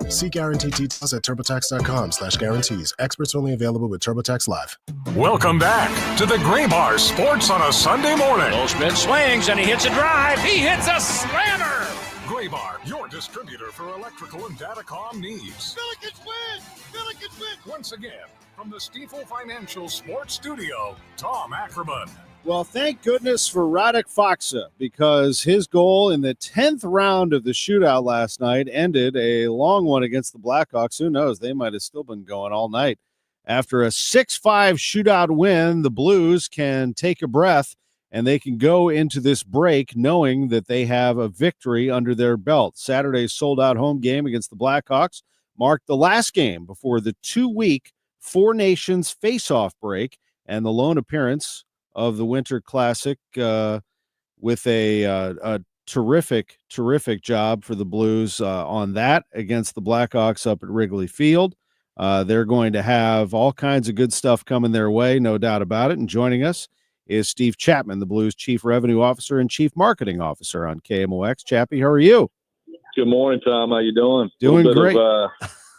See guarantee details at turbotax.com/guarantees. Experts only available with TurboTax Live. Welcome back to the Gray Bar Sports on a Sunday morning. Goldschmidt swings and he hits a drive. He hits a slammer. Gray Bar, your distributor for electrical and datacom needs. Billikens win! Billikens win! Once again, from the Stifel Financial Sports Studio, Tom Ackerman. Well, thank goodness for Radek Faksa, because his goal in the 10th round of the shootout last night ended a long one against the Blackhawks. Who knows? They might have still been going all night. After a 6-5 shootout win, the Blues can take a breath, and they can go into this break knowing that they have a victory under their belt. Saturday's sold-out home game against the Blackhawks marked the last game before the 2-week Four Nations face-off break, and the lone appearance of the Winter Classic with a terrific job for the Blues on that against the Blackhawks up at Wrigley Field. They're going to have all kinds of good stuff coming their way, no doubt about it. And joining us is Steve Chapman, the Blues Chief Revenue Officer and Chief Marketing Officer on KMOX. Chappie, how are you? Good morning, Tom. How you doing? Doing great. A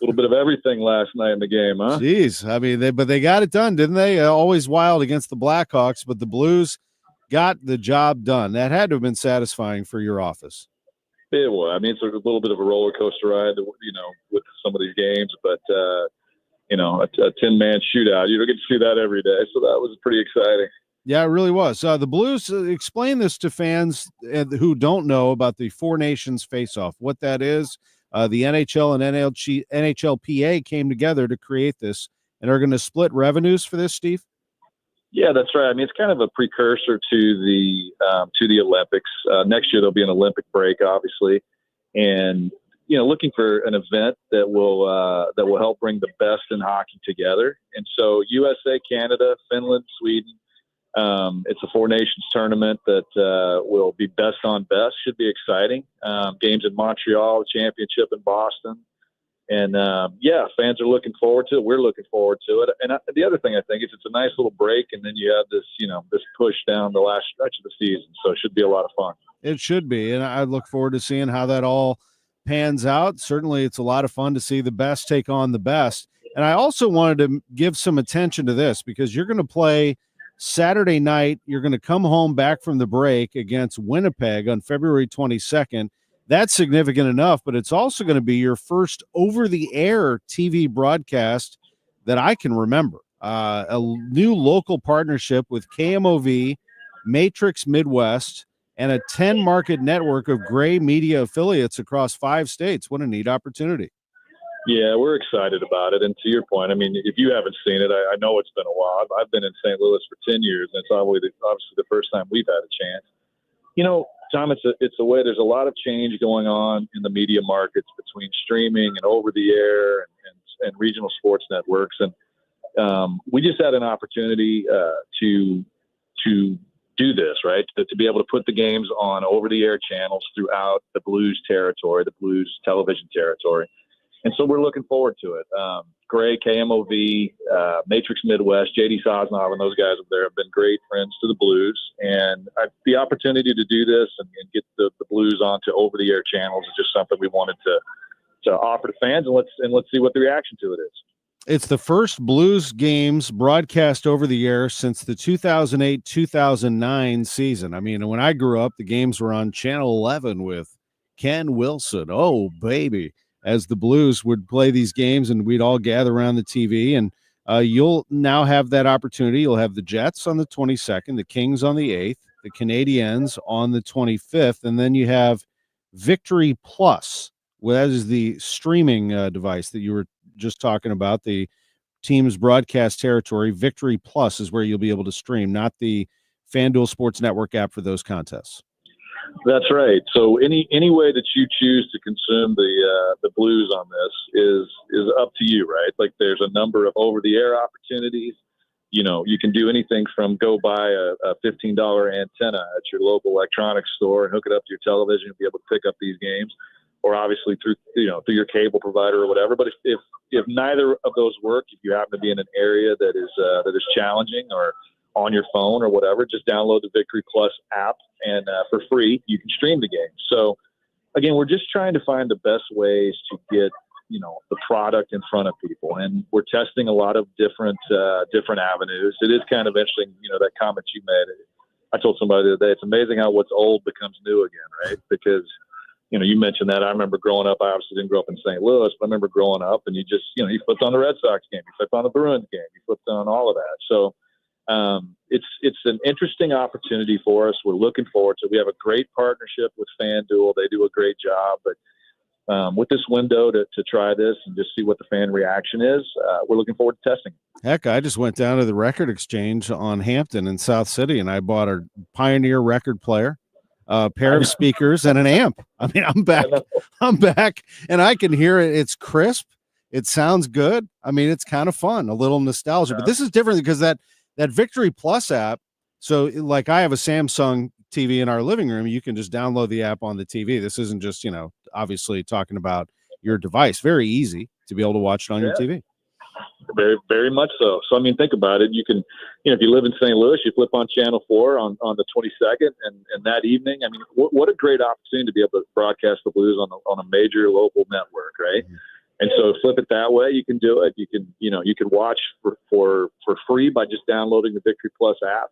little bit of everything last night in the game, huh? Jeez, I mean, they got it done, didn't they? Always wild against the Blackhawks, but the Blues got the job done. That had to have been satisfying for your office. It was. I mean, it's a little bit of a roller coaster ride, with some of these games, but a 10-man shootout, you don't get to see that every day, so that was pretty exciting. Yeah, it really was. The Blues, explain this to fans who don't know about the Four Nations face-off, what that is. The NHL and NHLPA came together to create this and are going to split revenues for this, Steve? Yeah, that's right. I mean, it's kind of a precursor to the Olympics. Next year there'll be an Olympic break, obviously, and looking for an event that will help bring the best in hockey together. And so USA, Canada, Finland, Sweden. It's a Four Nations tournament that will be best on best. Should be exciting. Games in Montreal, championship in Boston. And, fans are looking forward to it. We're looking forward to it. And the other thing I think is it's a nice little break, and then you have this, this push down the last stretch of the season. So it should be a lot of fun. It should be. And I look forward to seeing how that all pans out. Certainly it's a lot of fun to see the best take on the best. And I also wanted to give some attention to this because you're going to play Saturday night. You're going to come home back from the break against Winnipeg on February 22nd. That's significant enough, but it's also going to be your first over-the-air TV broadcast that I can remember. A new local partnership with KMOV, Matrix Midwest, and a 10-market network of Gray media affiliates across 5 states. What a neat opportunity. Yeah, we're excited about it. And to your point, I mean, if you haven't seen it, I know it's been a while. I've been in St. Louis for 10 years, and it's obviously the first time we've had a chance. Tom, it's a way. There's a lot of change going on in the media markets between streaming and over-the-air and regional sports networks. And we just had an opportunity to do this, right? To be able to put the games on over-the-air channels throughout the Blues territory, the Blues television territory. And so we're looking forward to it. Gray, KMOV, Matrix Midwest, J.D. Sosnov, and those guys up there have been great friends to the Blues. And the opportunity to do this and get the Blues onto over-the-air channels is just something we wanted to offer to fans. And let's see what the reaction to it is. It's the first Blues games broadcast over the air since the 2008-2009 season. I mean, when I grew up, the games were on Channel 11 with Ken Wilson. Oh, baby, as the Blues would play these games, and we'd all gather around the TV. And you'll now have that opportunity. You'll have the Jets on the 22nd, the Kings on the 8th, the Canadiens on the 25th, and then you have Victory Plus. Well, that is the streaming device that you were just talking about. The team's broadcast territory. Victory Plus is where you'll be able to stream, not the FanDuel Sports Network app for those contests. That's right. So any way that you choose to consume the Blues on this is up to you, right? Like there's a number of over-the-air opportunities. You know, you can do anything from go buy a $15 antenna at your local electronics store and hook it up to your television and be able to pick up these games, or obviously through your cable provider or whatever. But if neither of those work, if you happen to be in an area that is challenging or on your phone or whatever, just download the Victory Plus app and for free you can stream the game. So again, we're just trying to find the best ways to get the product in front of people, and we're testing a lot of different avenues. It is kind of interesting, that comment you made. I told somebody the other day, it's amazing how what's old becomes new again, right? Because you mentioned that. I remember growing up. I obviously didn't grow up in St. Louis, but I remember growing up, and you just you flipped on the Red Sox game, you flipped on the Bruins game, you flipped on all of that. So it's an interesting opportunity for us. We're looking forward to it. We have a great partnership with FanDuel. They do a great job, but with this window to try this and just see what the fan reaction is, we're looking forward to testing. Heck, I just went down to the record exchange on Hampton in South City, and I bought a Pioneer record player, a pair of speakers, and an amp. I mean, I'm back, and I can hear it. It's crisp. It sounds good. I mean, it's kind of fun, a little nostalgia. Yeah. But this is different because that Victory Plus app, so like I have a Samsung TV in our living room. You can just download the app on the TV. This isn't just, obviously talking about your device. Very easy to be able to watch it on your TV. Very, very much so. So, I mean, think about it. You can, if you live in St. Louis, you flip on Channel 4 on the 22nd, and that evening, I mean, what a great opportunity to be able to broadcast the Blues on a major local network, right? Mm-hmm. And so flip it that way, you can do it. You can, you can watch for free by just downloading the Victory Plus app.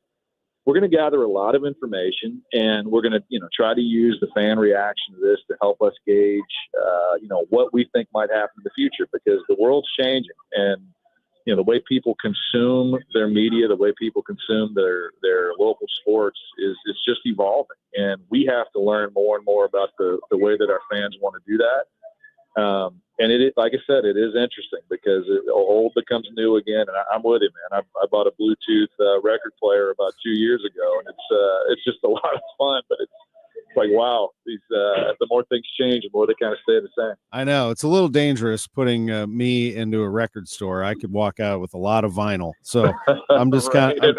We're going to gather a lot of information, and we're going to, try to use the fan reaction to this to help us gauge, what we think might happen in the future, because the world's changing, and, the way people consume their media, the way people consume their local sports is just evolving. And we have to learn more and more about the way that our fans want to do that. And like I said, it is interesting because old becomes new again. And I'm with you, man. I bought a Bluetooth record player about 2 years ago, and it's just a lot of fun. But it's like, wow, the more things change, the more they kind of stay the same. I know it's a little dangerous putting me into a record store. I could walk out with a lot of vinyl, so I'm just right. kind of.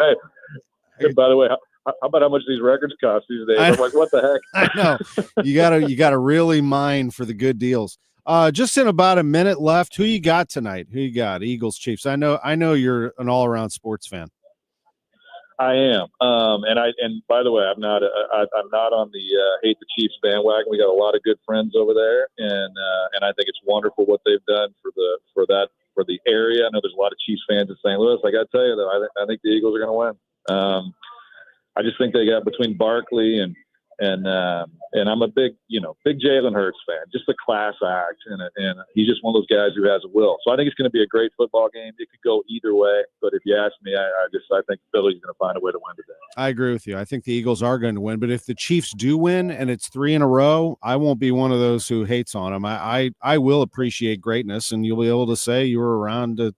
Hey, by the way, how about how much these records cost these days? I'm like, what the heck? I know you gotta really mine for the good deals. Just in about a minute left, who you got tonight? Who you got? Eagles, Chiefs. I know you're an all-around sports fan. I am. And by the way, I'm not on the hate the Chiefs bandwagon. We got a lot of good friends over there, and I think it's wonderful what they've done for the area. I know there's a lot of Chiefs fans in St. Louis. I got to tell you though, I think the Eagles are going to win. I just think they got between Barkley and I'm a big Jalen Hurts fan, just a class act, and he's just one of those guys who has a will. So I think it's going to be a great football game. It could go either way, but if you ask me, I think Philly's going to find a way to win today. I agree with you. I think the Eagles are going to win, but if the Chiefs do win and it's 3 in a row, I won't be one of those who hates on them. I will appreciate greatness, and you'll be able to say you were around to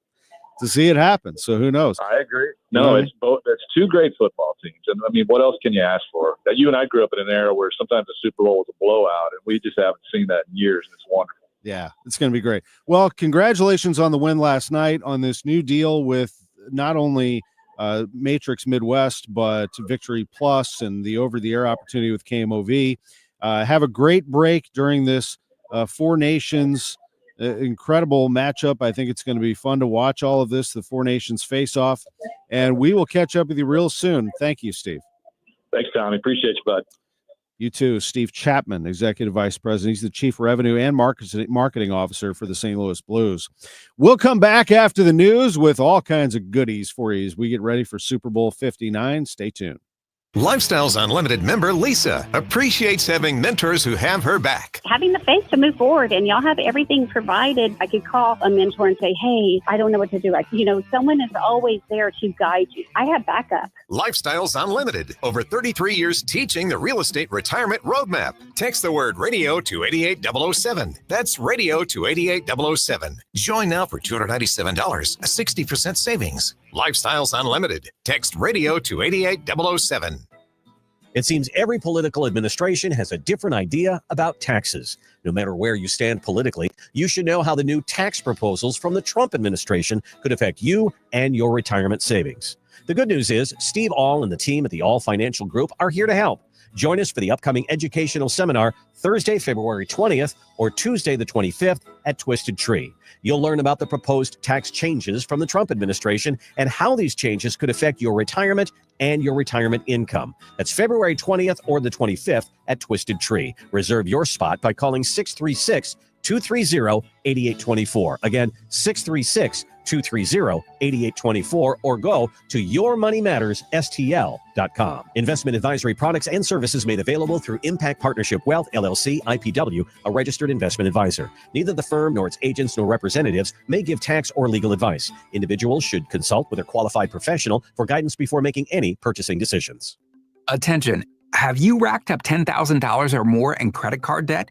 see it happen. So who knows? I agree. No, it's both. It's two great football teams. And I mean, what else can you ask for? That you and I grew up in an era where sometimes the Super Bowl was a blowout, and we just haven't seen that in years. And it's wonderful. Yeah, it's going to be great. Well, congratulations on the win last night on this new deal with not only Matrix Midwest, but Victory Plus and the over-the-air opportunity with KMOV. Have a great break during this Four Nations incredible matchup. I think it's going to be fun to watch all of this, the Four Nations face-off, and we will catch up with you real soon. Thank you, Steve. Thanks, Tommy. Appreciate you, bud. You too, Steve Chapman, Executive Vice President. He's the Chief Revenue and Marketing Officer for the St. Louis Blues. We'll come back after the news with all kinds of goodies for you as we get ready for Super Bowl 59. Stay tuned. Lifestyles Unlimited member Lisa appreciates having mentors who have her back. Having the faith to move forward, and y'all have everything provided. I could call a mentor and say, hey, I don't know what to do. Someone is always there to guide you. I have backup. Lifestyles Unlimited, over 33 years teaching the real estate retirement roadmap. Text the word radio to 88007. That's radio to 88007. Join now for $297, a 60% savings. Lifestyles Unlimited. Text radio to 88007. It seems every political administration has a different idea about taxes. No matter where you stand politically, you should know how the new tax proposals from the Trump administration could affect you and your retirement savings. The good news is Steve All and the team at the All Financial Group are here to help. Join us for the upcoming educational seminar Thursday, February 20th or Tuesday the 25th at Twisted Tree. You'll learn about the proposed tax changes from the Trump administration and how these changes could affect your retirement and your retirement income. That's February 20th or the 25th at Twisted Tree. Reserve your spot by calling 636-230-8824. Again, 636-230-8824 or go to yourmoneymattersstl.com. Investment advisory products and services made available through Impact Partnership Wealth, LLC, IPW, a registered investment advisor. Neither the firm nor its agents nor representatives may give tax or legal advice. Individuals should consult with a qualified professional for guidance before making any purchasing decisions. Attention. Have you racked up $10,000 or more in credit card debt?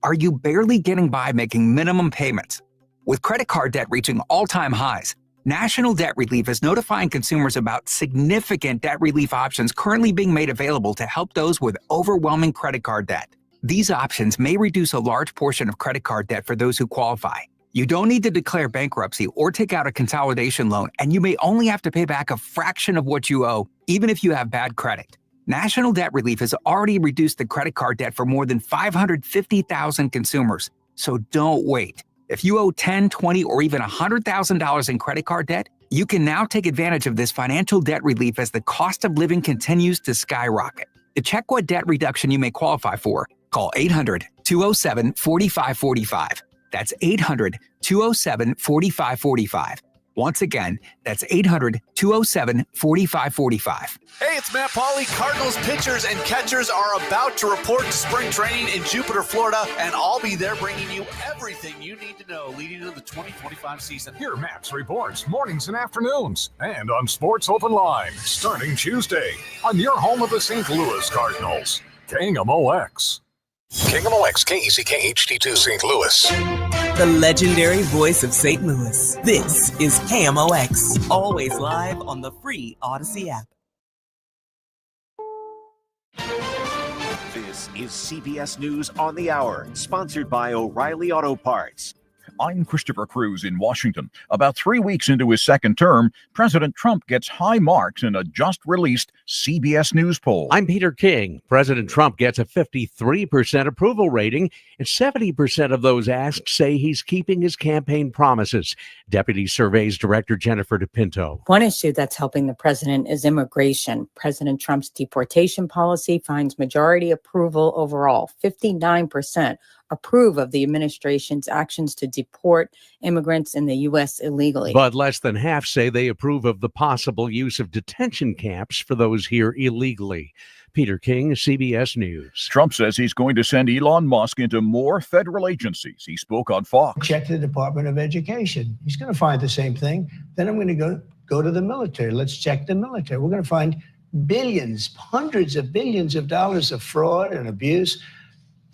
Are you barely getting by making minimum payments? With credit card debt reaching all-time highs, National Debt Relief is notifying consumers about significant debt relief options currently being made available to help those with overwhelming credit card debt. These options may reduce a large portion of credit card debt for those who qualify. You don't need to declare bankruptcy or take out a consolidation loan, and you may only have to pay back a fraction of what you owe, even if you have bad credit. National Debt Relief has already reduced the credit card debt for more than 550,000 consumers. So don't wait. If you owe $10,000, $20,000, or even $100,000 in credit card debt, you can now take advantage of this financial debt relief as the cost of living continues to skyrocket. To check what debt reduction you may qualify for, call 800-207-4545. That's 800-207-4545. Once again, that's 800-207-4545. Hey, it's Matt Pauley. Cardinals pitchers and catchers are about to report to spring training in Jupiter, Florida, and I'll be there bringing you everything you need to know leading into the 2025 season. Hear Matt's reports mornings and afternoons and on Sports Open Line starting Tuesday on your home of the St. Louis Cardinals. KMOX. KMOX KECK HD2 St. Louis. The legendary voice of St. Louis. This is KMOX, always live on the free Odyssey app. This is CBS News on the Hour, sponsored by O'Reilly Auto Parts. I'm Christopher Cruz in Washington. About 3 weeks into his second term, President Trump gets high marks in a just-released CBS News poll. I'm Peter King. President Trump gets a 53% approval rating, and 70% of those asked say he's keeping his campaign promises. Deputy Surveys Director Jennifer DePinto. One issue that's helping the president is immigration. President Trump's deportation policy finds majority approval overall. 59% approve of the administration's actions to deport immigrants in the U.S. illegally. But less than half say they approve of the possible use of detention camps for those here illegally. Peter King, CBS News. Trump says he's going to send Elon Musk into more federal agencies. He spoke on Fox. Check the Department of Education. He's going to find the same thing. Then I'm going to go to the military. Let's check the military. We're going to find billions, hundreds of billions of dollars of fraud and abuse.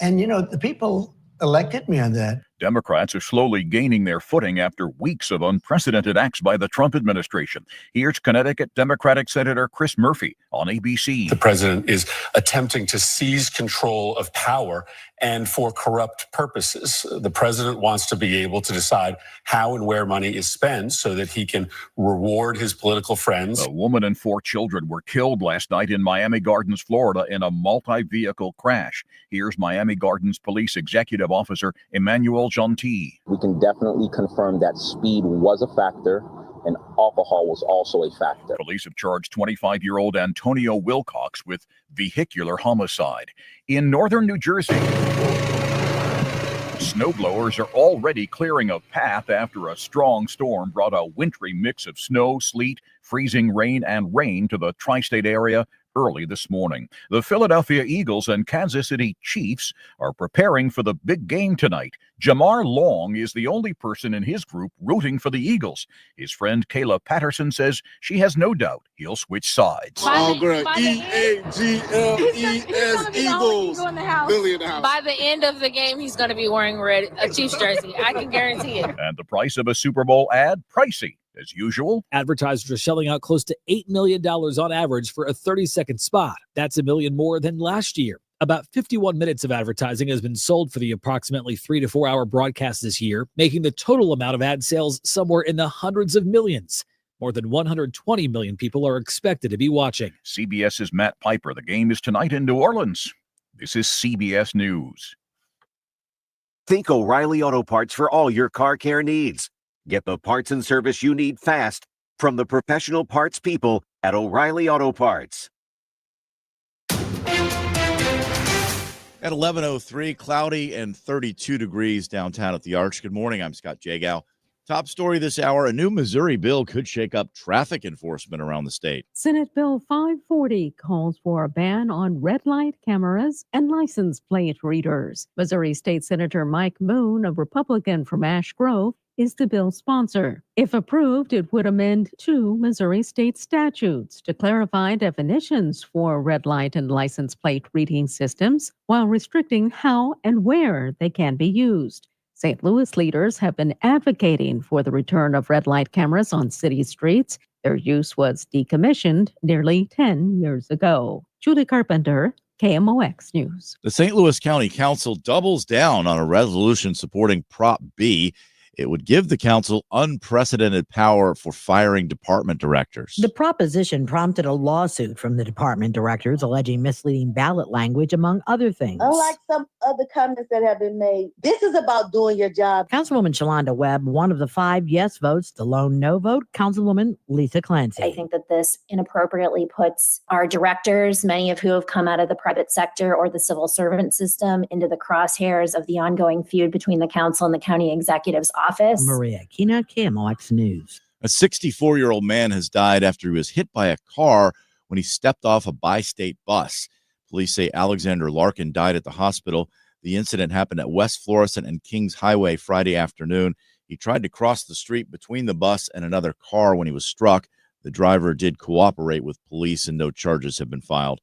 And, the people elected me on that. Democrats are slowly gaining their footing after weeks of unprecedented acts by the Trump administration. Here's Connecticut Democratic Senator Chris Murphy on ABC. The president is attempting to seize control of power and for corrupt purposes. The president wants to be able to decide how and where money is spent so that he can reward his political friends. A woman and 4 children were killed last night in Miami Gardens, Florida, in a multi-vehicle crash. Here's Miami Gardens Police Executive Officer Emmanuel Gentil. We can definitely confirm that speed was a factor. and alcohol was also a factor. Police have charged 25-year-old Antonio Wilcox with vehicular homicide. In northern New Jersey, snowblowers are already clearing a path after a strong storm brought a wintry mix of snow, sleet, freezing rain, and rain to the tri-state area early this morning. The Philadelphia Eagles and Kansas City Chiefs are preparing for the big game tonight. Jamar Long is the only person in his group rooting for the Eagles. His friend Kayla Patterson says she has no doubt he'll switch sides. Oh, girl, E-A-G-L-E-S, Eagles. Billy in the house. By the end of the game, he's going to be wearing a Chiefs jersey. I can guarantee it. And the price of a Super Bowl ad, pricey. As usual, advertisers are shelling out close to $8 million on average for a 30-second spot. That's $1 million more than last year. About 51 minutes of advertising has been sold for the approximately 3 to 4 hour broadcast this year, making the total amount of ad sales somewhere in the hundreds of millions. More than 120 million people are expected to be watching. CBS's Matt Piper. The game is tonight in New Orleans. This is CBS News. Think O'Reilly Auto Parts for all your car care needs. Get the parts and service you need fast from the professional parts people at O'Reilly Auto Parts. At 11:03, cloudy and 32 degrees downtown at the Arch. Good morning. I'm Scott Jagow. Top story this hour, a new Missouri bill could shake up traffic enforcement around the state. Senate Bill 540 calls for a ban on red light cameras and license plate readers. Missouri State Senator Mike Moon, a Republican from Ash Grove, is the bill's sponsor. If approved, it would amend 2 Missouri state statutes to clarify definitions for red light and license plate reading systems while restricting how and where they can be used. St. Louis leaders have been advocating for the return of red light cameras on city streets. Their use was decommissioned nearly 10 years ago. Julie Carpenter, KMOX News. The St. Louis County Council doubles down on a resolution supporting Prop B. It would give the council unprecedented power for firing department directors. The proposition prompted a lawsuit from the department directors alleging misleading ballot language, among other things. Unlike some other comments that have been made, this is about doing your job. Councilwoman Shalonda Webb, one of the 5 yes votes, the lone no vote, Councilwoman Lisa Clancy. I think that this inappropriately puts our directors, many of who have come out of the private sector or the civil servant system, into the crosshairs of the ongoing feud between the council and the county executive's office. Maria Kina, KMOX News. A 64-year-old man has died after he was hit by a car when he stepped off a bi-state bus. Police say Alexander Larkin died at the hospital. The incident happened at West Florissant and Kings Highway Friday afternoon. He tried to cross the street between the bus and another car when he was struck. The driver did cooperate with police and no charges have been filed.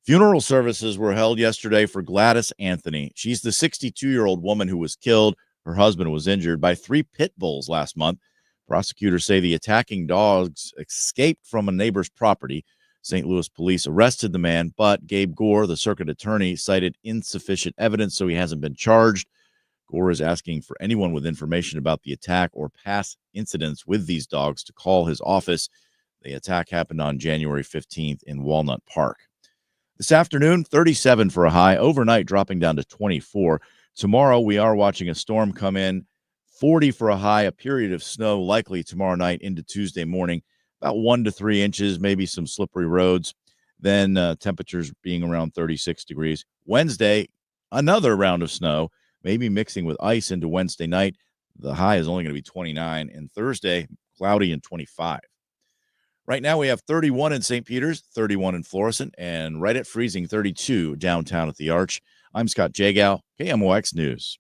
Funeral services were held yesterday for Gladys Anthony. She's the 62-year-old woman who was killed. Her husband was injured by 3 pit bulls last month. Prosecutors say the attacking dogs escaped from a neighbor's property. St. Louis police arrested the man, but Gabe Gore, the circuit attorney, cited insufficient evidence, so he hasn't been charged. Gore is asking for anyone with information about the attack or past incidents with these dogs to call his office. The attack happened on January 15th in Walnut Park. This afternoon, 37 for a high, overnight dropping down to 24. Tomorrow, we are watching a storm come in, 40 for a high, a period of snow likely tomorrow night into Tuesday morning, about 1 to 3 inches, maybe some slippery roads. Then temperatures being around 36 degrees. Wednesday, another round of snow, maybe mixing with ice into Wednesday night. The high is only going to be 29. And Thursday, cloudy and 25. Right now, we have 31 in St. Peters, 31 in Florissant, and right at freezing 32 downtown at the Arch. I'm Scott Jagow, KMOX News.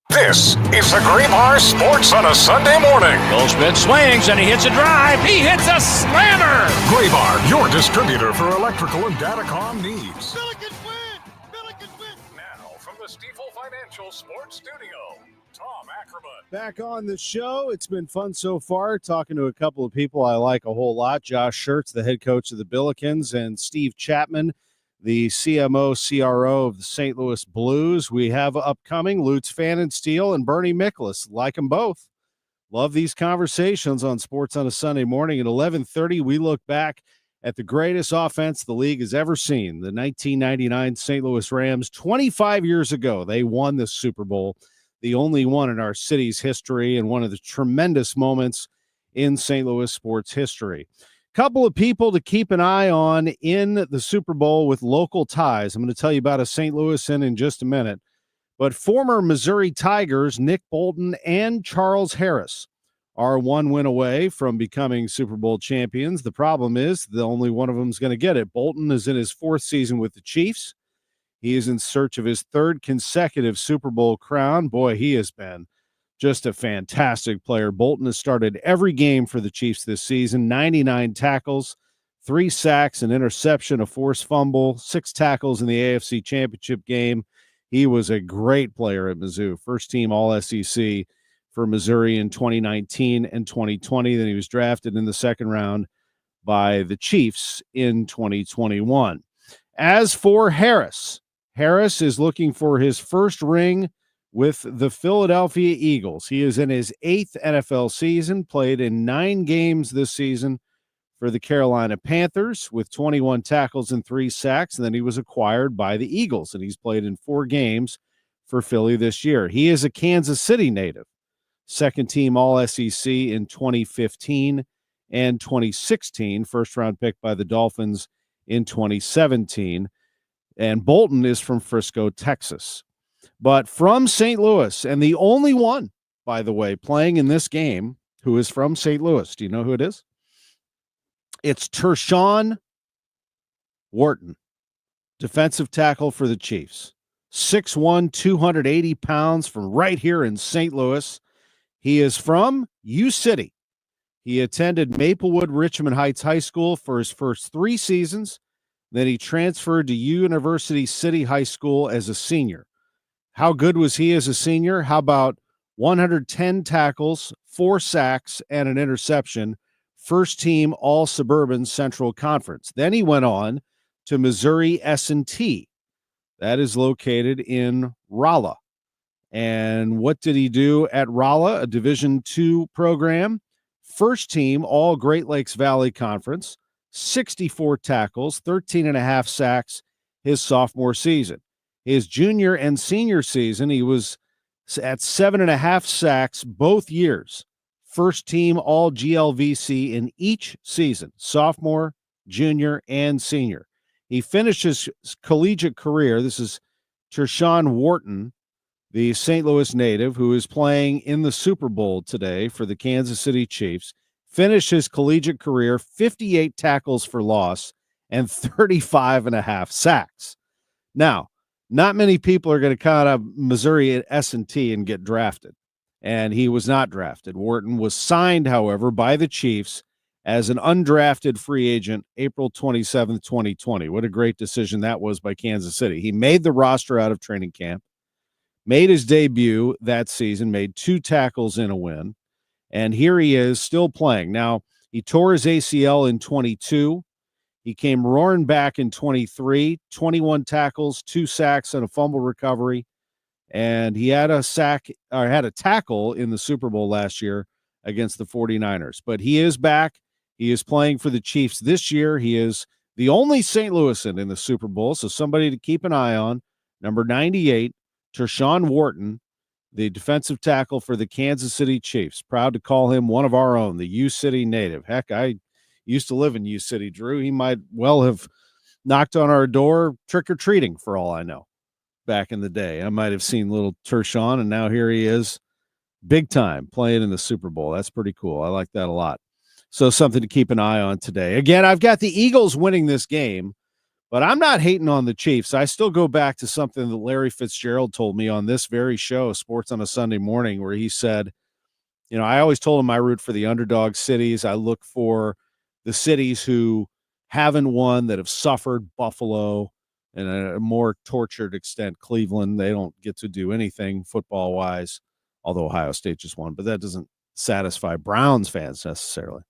This is the Graybar Sports on a Sunday morning. Goldschmidt swings and he hits a drive. He hits a slammer. Graybar, your distributor for electrical and datacom needs. Billikens win! Now, from the Stifel Financial Sports Studio, Tom Ackerman. Back on the show. It's been fun so far talking to a couple of people I like a whole lot. Josh Schertz, the head coach of the Billikens, and Steve Chapman, the CMO, CRO of the St. Louis Blues. We have upcoming Lutz Pfannenstiel and Bernie Miklasz. Like them both. Love these conversations on Sports on a Sunday morning. At 11:30, we look back at the greatest offense the league has ever seen, the 1999 St. Louis Rams. 25 years ago, they won the Super Bowl, the only one in our city's history, and one of the tremendous moments in St. Louis sports history. Couple of people to keep an eye on in the Super Bowl with local ties. I'm going to tell you about a St. Louisan in just a minute. But former Missouri Tigers Nick Bolton and Charles Harris are one win away from becoming Super Bowl champions. The problem is the only one of them is going to get it. Bolton is in his fourth season with the Chiefs. He is in search of his third consecutive Super Bowl crown. Boy, he has been just a fantastic player. Bolton has started every game for the Chiefs this season, 99 tackles, 3 sacks, an interception, a forced fumble, 6 tackles in the AFC Championship game. He was a great player at Mizzou, first team All-SEC for Missouri in 2019 and 2020. Then he was drafted in the second round by the Chiefs in 2021. As for Harris, Harris is looking for his first ring with the Philadelphia Eagles. He is in his 8th NFL season, played in 9 games this season for the Carolina Panthers with 21 tackles and 3 sacks. And then he was acquired by the Eagles, and he's played in 4 games for Philly this year. He is a Kansas City native, second team All-SEC in 2015 and 2016, first round pick by the Dolphins in 2017. And Bolton is from Frisco, Texas. But from St. Louis, and the only one, by the way, playing in this game who is from St. Louis. Do you know who it is? It's Tershawn Wharton, defensive tackle for the Chiefs. 6'1", 280 pounds, from right here in St. Louis. He is from U-City. He attended Maplewood Richmond Heights High School for his first 3 seasons. Then he transferred to University City High School as a senior. How good was he as a senior? How about 110 tackles, 4 sacks, and an interception? First team All-Suburban Central Conference. Then he went on to Missouri S&T. That is located in Rolla. And what did he do at Rolla? A Division II program. First team All Great Lakes Valley Conference. 64 tackles, 13 and a half sacks his sophomore season. His junior and senior season, he was at 7.5 sacks both years. First team All GLVC in each season, sophomore, junior, and senior. He finished his collegiate career. This is Tershawn Wharton, the St. Louis native, who is playing in the Super Bowl today for the Kansas City Chiefs. Finished his collegiate career, 58 tackles for loss and 35.5 sacks. Now, not many people are going to come out of Missouri at S&T and get drafted, and he was not drafted. Wharton was signed, however, by the Chiefs as an undrafted free agent April 27, 2020. What a great decision that was by Kansas City. He made the roster out of training camp, made his debut that season, made 2 tackles in a win, and here he is still playing. Now, he tore his ACL in 22. He came roaring back in 23, 21 tackles, 2 sacks, and a fumble recovery. And he had a tackle in the Super Bowl last year against the 49ers. But he is back. He is playing for the Chiefs this year. He is the only St. Louisan in the Super Bowl, so somebody to keep an eye on. Number 98, Tershawn Wharton, the defensive tackle for the Kansas City Chiefs. Proud to call him one of our own, the U-City native. Heck, I used to live in U-City, Drew. He might well have knocked on our door trick-or-treating for all I know back in the day. I might have seen little Tershawn, and now here he is big time playing in the Super Bowl. That's pretty cool. I like that a lot. So something to keep an eye on today. Again, I've got the Eagles winning this game, but I'm not hating on the Chiefs. I still go back to something that Larry Fitzgerald told me on this very show, Sports on a Sunday Morning, where he said, you know, I always told him I root for the underdog cities. I look for the cities who haven't won, that have suffered. Buffalo, and a more tortured extent, Cleveland. They don't get to do anything football-wise, although Ohio State just won, but that doesn't satisfy Browns fans necessarily.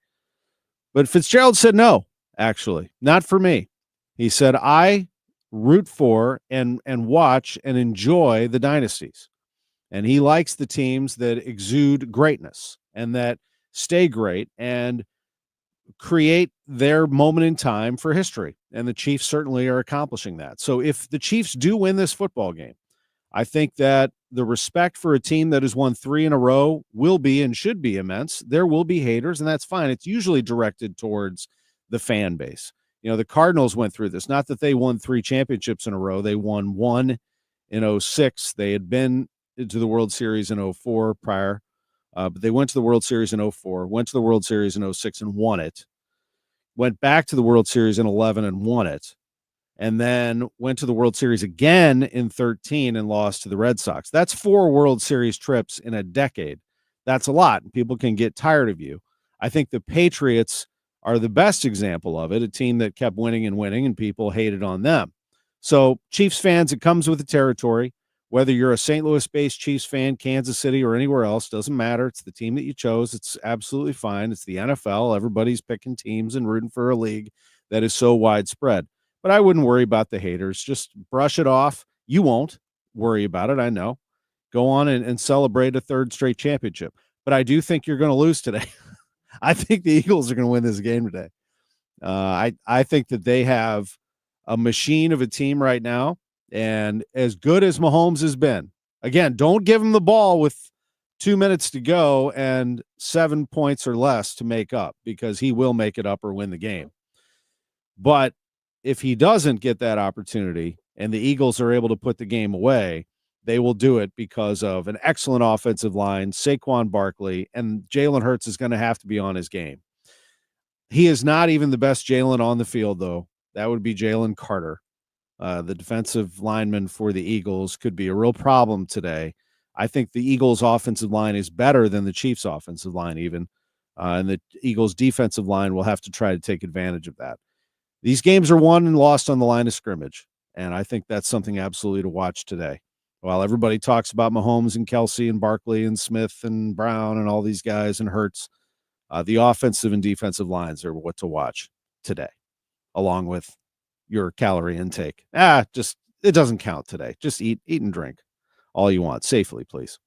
But Fitzgerald said no, actually, not for me. He said, I root for and watch and enjoy the dynasties. And he likes the teams that exude greatness and that stay great and create their moment in time for history. And the Chiefs certainly are accomplishing that. So if the Chiefs do win this football game, I think that the respect for a team that has won 3 in a row will be and should be immense. There will be haters, and that's fine. It's usually directed towards the fan base. The Cardinals went through this. Not that they won 3 championships in a row. They won 1 in 2006. They had been to the World Series in 2004 prior, but they went to the World Series in 2004, went to the World Series in 2006 and won it, went back to the World Series in 2011 and won it, and then went to the World Series again in 2013 and lost to the Red Sox. That's 4 World Series trips in a decade. That's a lot, and people can get tired of you. I think the Patriots are the best example of it, a team that kept winning and winning, and people hated on them. So Chiefs fans, it comes with the territory. Whether you're a St. Louis-based Chiefs fan, Kansas City, or anywhere else, doesn't matter. It's the team that you chose. It's absolutely fine. It's the NFL. Everybody's picking teams and rooting for a league that is so widespread. But I wouldn't worry about the haters. Just brush it off. You won't worry about it, I know. Go on and celebrate a 3rd straight championship. But I do think you're going to lose today. I think the Eagles are going to win this game today. I think that they have a machine of a team right now, and as good as Mahomes has been, again, don't give him the ball with 2 minutes to go and 7 points or less to make up, because he will make it up or win the game. But if he doesn't get that opportunity and the Eagles are able to put the game away, they will do it because of an excellent offensive line, Saquon Barkley, and Jalen Hurts is going to have to be on his game. He is not even the best Jalen on the field, though. That would be Jalen Carter. The defensive lineman for the Eagles could be a real problem today. I think the Eagles' offensive line is better than the Chiefs' offensive line even, and the Eagles' defensive line will have to try to take advantage of that. These games are won and lost on the line of scrimmage, and I think that's something absolutely to watch today. While everybody talks about Mahomes and Kelsey and Barkley and Smith and Brown and all these guys and Hurts, the offensive and defensive lines are what to watch today, along with your calorie intake. It doesn't count today. Just eat and drink all you want safely, please.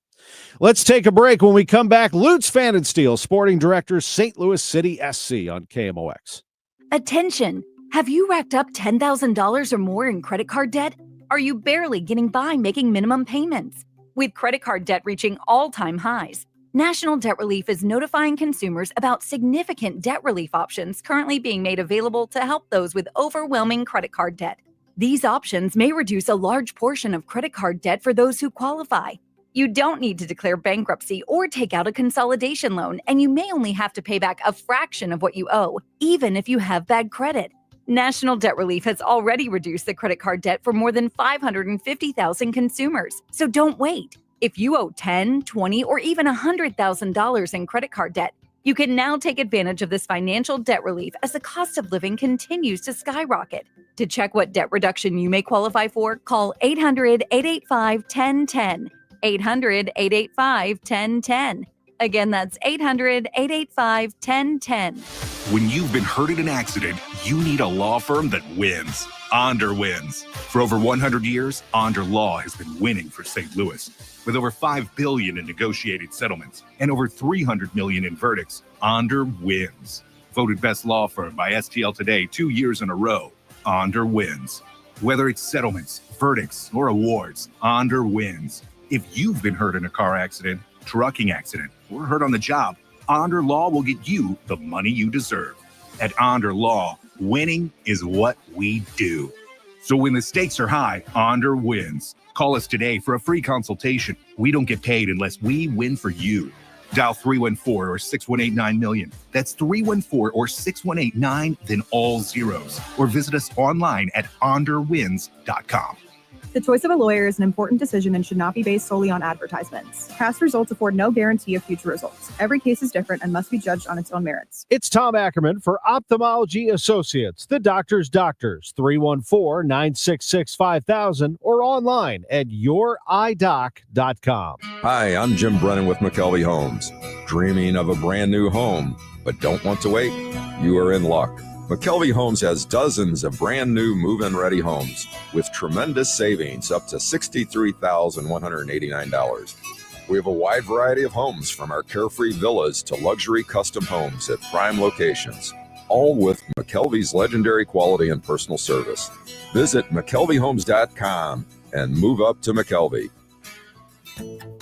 Let's take a break. When we come back, Lutz Pfannenstiel, sporting director, St. Louis City SC on KMOX. Attention. Have you racked up $10,000 or more in credit card debt? Are you barely getting by making minimum payments? With credit card debt reaching all-time highs, National Debt Relief is notifying consumers about significant debt relief options currently being made available to help those with overwhelming credit card debt. These options may reduce a large portion of credit card debt for those who qualify. You don't need to declare bankruptcy or take out a consolidation loan, and you may only have to pay back a fraction of what you owe, even if you have bad credit. National Debt Relief has already reduced the credit card debt for more than 550,000 consumers. So don't wait. If you owe $10,000, $20,000, or even $100,000 in credit card debt, you can now take advantage of this financial debt relief as the cost of living continues to skyrocket. To check what debt reduction you may qualify for, call 800-885-1010. 800-885-1010. Again, that's 800-885-1010. When you've been hurt in an accident, you need a law firm that wins. Onder wins. For over 100 years, Onder Law has been winning for St. Louis. With over $5 billion in negotiated settlements and over $300 million in verdicts, Onder wins. Voted best law firm by STL Today 2 years in a row, Onder wins. Whether it's settlements, verdicts, or awards, Onder wins. If you've been hurt in a car accident, trucking accident, or hurt on the job, Onder Law will get you the money you deserve. At Onder Law, winning is what we do. So when the stakes are high, Onder wins. Call us today for a free consultation. We don't get paid unless we win for you. Dial 314 or 6189-million. That's 314 or 6189, then all zeros. Or visit us online at onderwins.com. The choice of a lawyer is an important decision and should not be based solely on advertisements. Past results afford no guarantee of future results. Every case is different and must be judged on its own merits. It's Tom Ackerman for Ophthalmology Associates, the doctor's doctors, 314-966-5000 or online at youridoc.com. Hi, I'm Jim Brennan with McKelvey Homes. Dreaming of a brand new home, but don't want to wait? You are in luck. McKelvey Homes has dozens of brand new move-in ready homes with tremendous savings up to $63,189. We have a wide variety of homes from our carefree villas to luxury custom homes at prime locations, all with McKelvey's legendary quality and personal service. Visit McKelveyhomes.com and move up to McKelvey.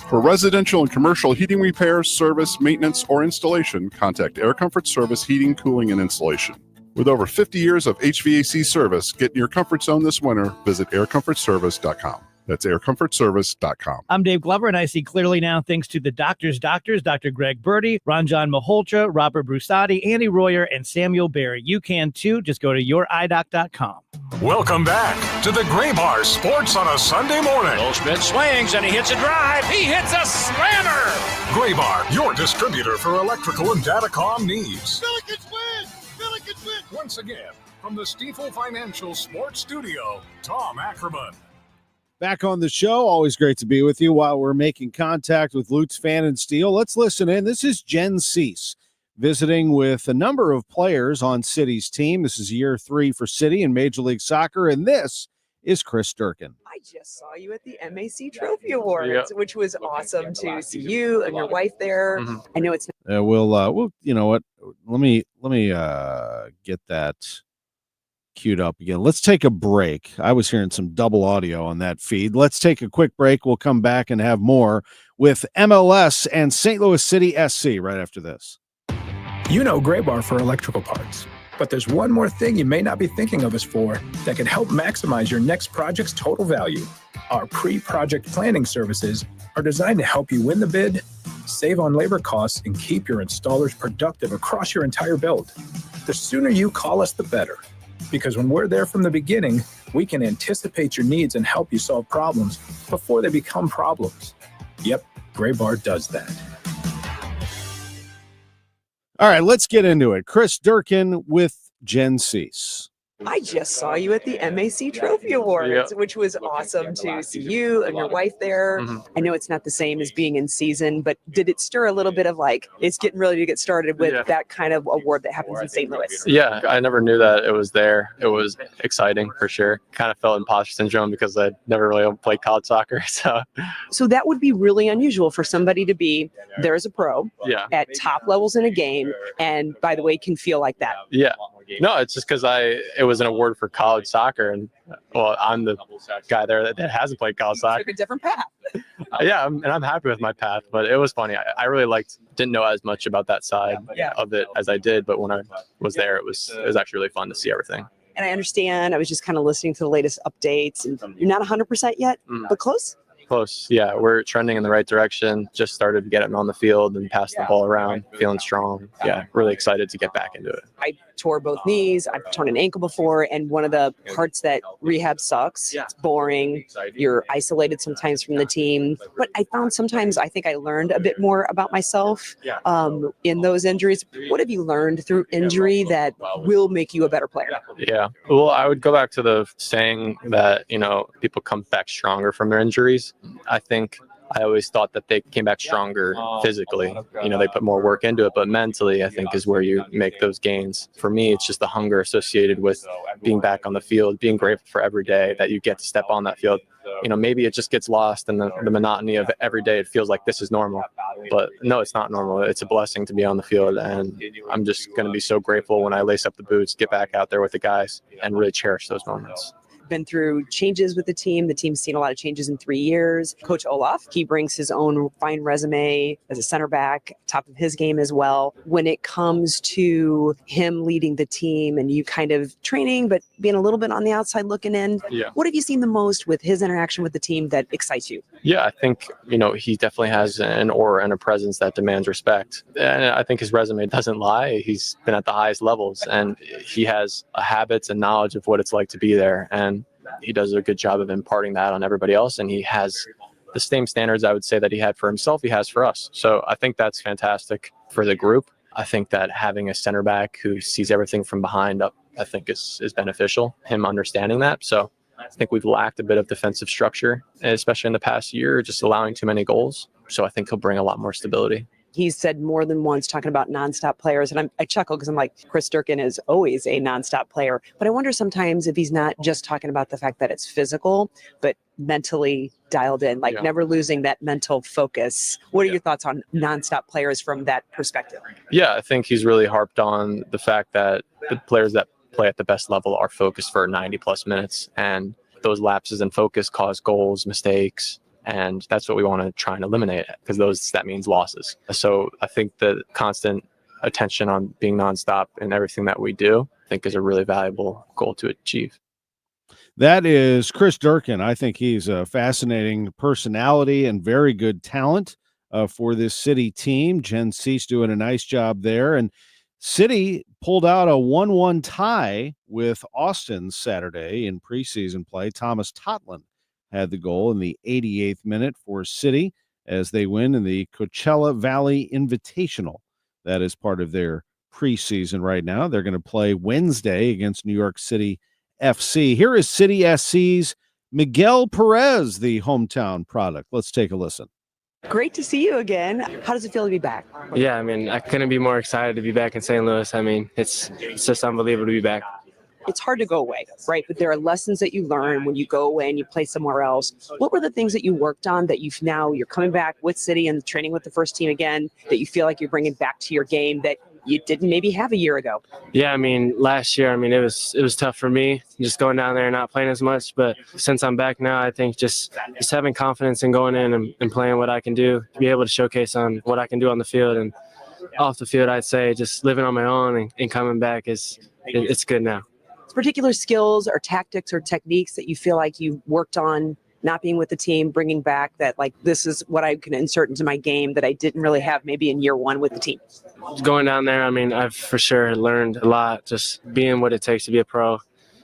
For residential and commercial heating repairs, service, maintenance, or installation, contact Air Comfort Service Heating, Cooling, and Installation. With over 50 years of HVAC service, get in your comfort zone this winter. Visit aircomfortservice.com. That's aircomfortservice.com. I'm Dave Glover, and I see clearly now thanks to the doctors, Dr. Greg Birdie, Ranjan Malhotra, Robert Brusati, Andy Royer, and Samuel Barry. You can too. Just go to youridoc.com. Welcome back to the Gray Bar Sports on a Sunday morning. Goldschmidt swings and he hits a drive. He hits a slammer. Gray Bar, your distributor for electrical and datacom needs. Billikens win! Billikens win! Once again, from the Stifel Financial Sports Studio, Tom Ackerman. Back on the show, always great to be with you while we're making contact with Lutz Pfannenstiel. Let's listen in. This is Jen Cease visiting with a number of players on City's team. This is year 3 for City in Major League Soccer, and this is Chris Durkin. I just saw you at the MAC Trophy Awards, which was awesome to see you and your wife there. I know it's we'll you know what? Let me get that queued up again. Let's take a break. I was hearing some double audio on that feed. Let's take a quick break. We'll come back and have more with MLS and St. Louis City SC right after this. You know Gray Bar for electrical parts, but there's one more thing you may not be thinking of us for that can help maximize your next project's total value. Our pre-project planning services are designed to help you win the bid, save on labor costs, and keep your installers productive across your entire build. The sooner you call us, the better. Because when we're there from the beginning, we can anticipate your needs and help you solve problems before they become problems. Yep, Gray Bar does that. All right, let's get into it. Chris Durkin with Jen Cease. I just saw you at the MAC Trophy Awards, which was awesome to see you and your wife there. I know it's not the same as being in season, but did it stir a little bit of like, it's getting ready to get started with that kind of award that happens in St. Louis? Yeah, I never knew that it was there. It was exciting for sure. Kind of felt imposter syndrome because I never really played college soccer. So that would be really unusual for somebody to be there as a pro at top levels in a game, and by the way, can feel like that. Yeah. No, it's just because it was an award for college soccer, and well, I'm the guy there that hasn't played college soccer. Took a different path. And I'm happy with my path, but it was funny. I really didn't know as much about that side of it as I did, but when I was there, it was actually really fun to see everything. And I understand. I was just kind of listening to the latest updates, and you're not 100% yet, but close. Close. Yeah, we're trending in the right direction. Just started getting on the field and passed the ball around, feeling strong. Yeah, really excited to get back into it. I tore both knees. I've torn an ankle before. And one of the parts that rehab sucks, it's boring. You're isolated sometimes from the team. But I found sometimes I think I learned a bit more about myself in those injuries. What have you learned through injury that will make you a better player? Yeah. Well, I would go back to the saying that, people come back stronger from their injuries. I think I always thought that they came back stronger physically. They put more work into it, but mentally, I think, is where you make those gains. For me, it's just the hunger associated with being back on the field, being grateful for every day that you get to step on that field. Maybe it just gets lost in the monotony of every day. It feels like this is normal, but no, it's not normal. It's a blessing to be on the field, and I'm just going to be so grateful when I lace up the boots, get back out there with the guys, and really cherish those moments. Been through changes with the team. The team's seen a lot of changes in 3 years. Coach Olaf, he brings his own fine resume as a center back, top of his game as well. When it comes to him leading the team and you kind of training, but being a little bit on the outside looking in, what have you seen the most with his interaction with the team that excites you? Yeah, I think, he definitely has an aura and a presence that demands respect. And I think his resume doesn't lie. He's been at the highest levels, and he has habits and knowledge of what it's like to be there. And he does a good job of imparting that on everybody else. And he has the same standards, I would say, that he had for himself, he has for us. So I think that's fantastic for the group. I think that having a center back who sees everything from behind up, I think is beneficial, him understanding that. So I think we've lacked a bit of defensive structure, especially in the past year, just allowing too many goals. So I think he'll bring a lot more stability. He's said more than once talking about nonstop players. And I chuckle because I'm like, Chris Durkin is always a nonstop player. But I wonder sometimes if he's not just talking about the fact that it's physical, but mentally dialed in, like never losing that mental focus. What are your thoughts on nonstop players from that perspective? Yeah, I think he's really harped on the fact that the players that play at the best level are focused for 90 plus minutes. And those lapses in focus cause goals, mistakes, And that's what we want to try and eliminate, because that means losses. So I think the constant attention on being nonstop in everything that we do, I think, is a really valuable goal to achieve. That is Chris Durkin. I think he's a fascinating personality and very good talent for this City team. Jen Cease doing a nice job there. And City pulled out a 1-1 tie with Austin Saturday in preseason play. Thomas Totlin had the goal in the 88th minute for City as they win in the Coachella Valley Invitational. That is part of their preseason right now. They're going to play Wednesday against New York City FC. Here is City SC's Miguel Perez, the hometown product. Let's take a listen. Great to see you again. How does it feel to be back? Yeah, I mean, I couldn't be more excited to be back in St. Louis. I mean, it's just unbelievable to be back. It's hard to go away, right? But there are lessons that you learn when you go away and you play somewhere else. What were the things that you worked on that you're coming back with City and training with the first team again, that you feel like you're bringing back to your game that you didn't maybe have a year ago? Yeah, I mean, last year, I mean, it was tough for me just going down there and not playing as much. But since I'm back now, I think just having confidence in going in and playing what I can do, to be able to showcase on what I can do on the field and off the field. I'd say just living on my own and coming back it's good now. Particular skills or tactics or techniques that you feel like you worked on not being with the team, bringing back that, like, this is what I can insert into my game that I didn't really have maybe in year one with the team? Going down there, I mean, I've for sure learned a lot, just being what it takes to be a pro.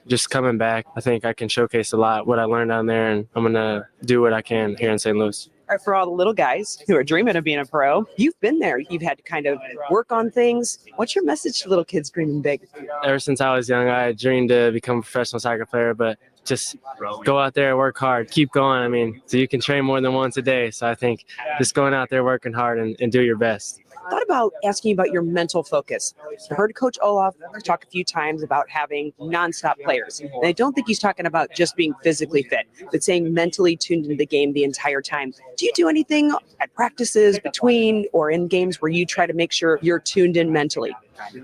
Just coming back, I think I can showcase a lot what I learned down there, and I'm going to do what I can here in St. Louis. All right, for all the little guys who are dreaming of being a pro, you've been there. You've had to kind of work on things. What's your message to little kids dreaming big? Ever since I was young, I dreamed to become a professional soccer player, but just go out there, work hard, keep going. I mean, so you can train more than once a day. So I think just going out there, working hard, and do your best. I thought about asking you about your mental focus. I heard Coach Olaf talk a few times about having nonstop players. And I don't think he's talking about just being physically fit, but saying mentally tuned into the game the entire time. Do you do anything at practices, between, or in games where you try to make sure you're tuned in mentally?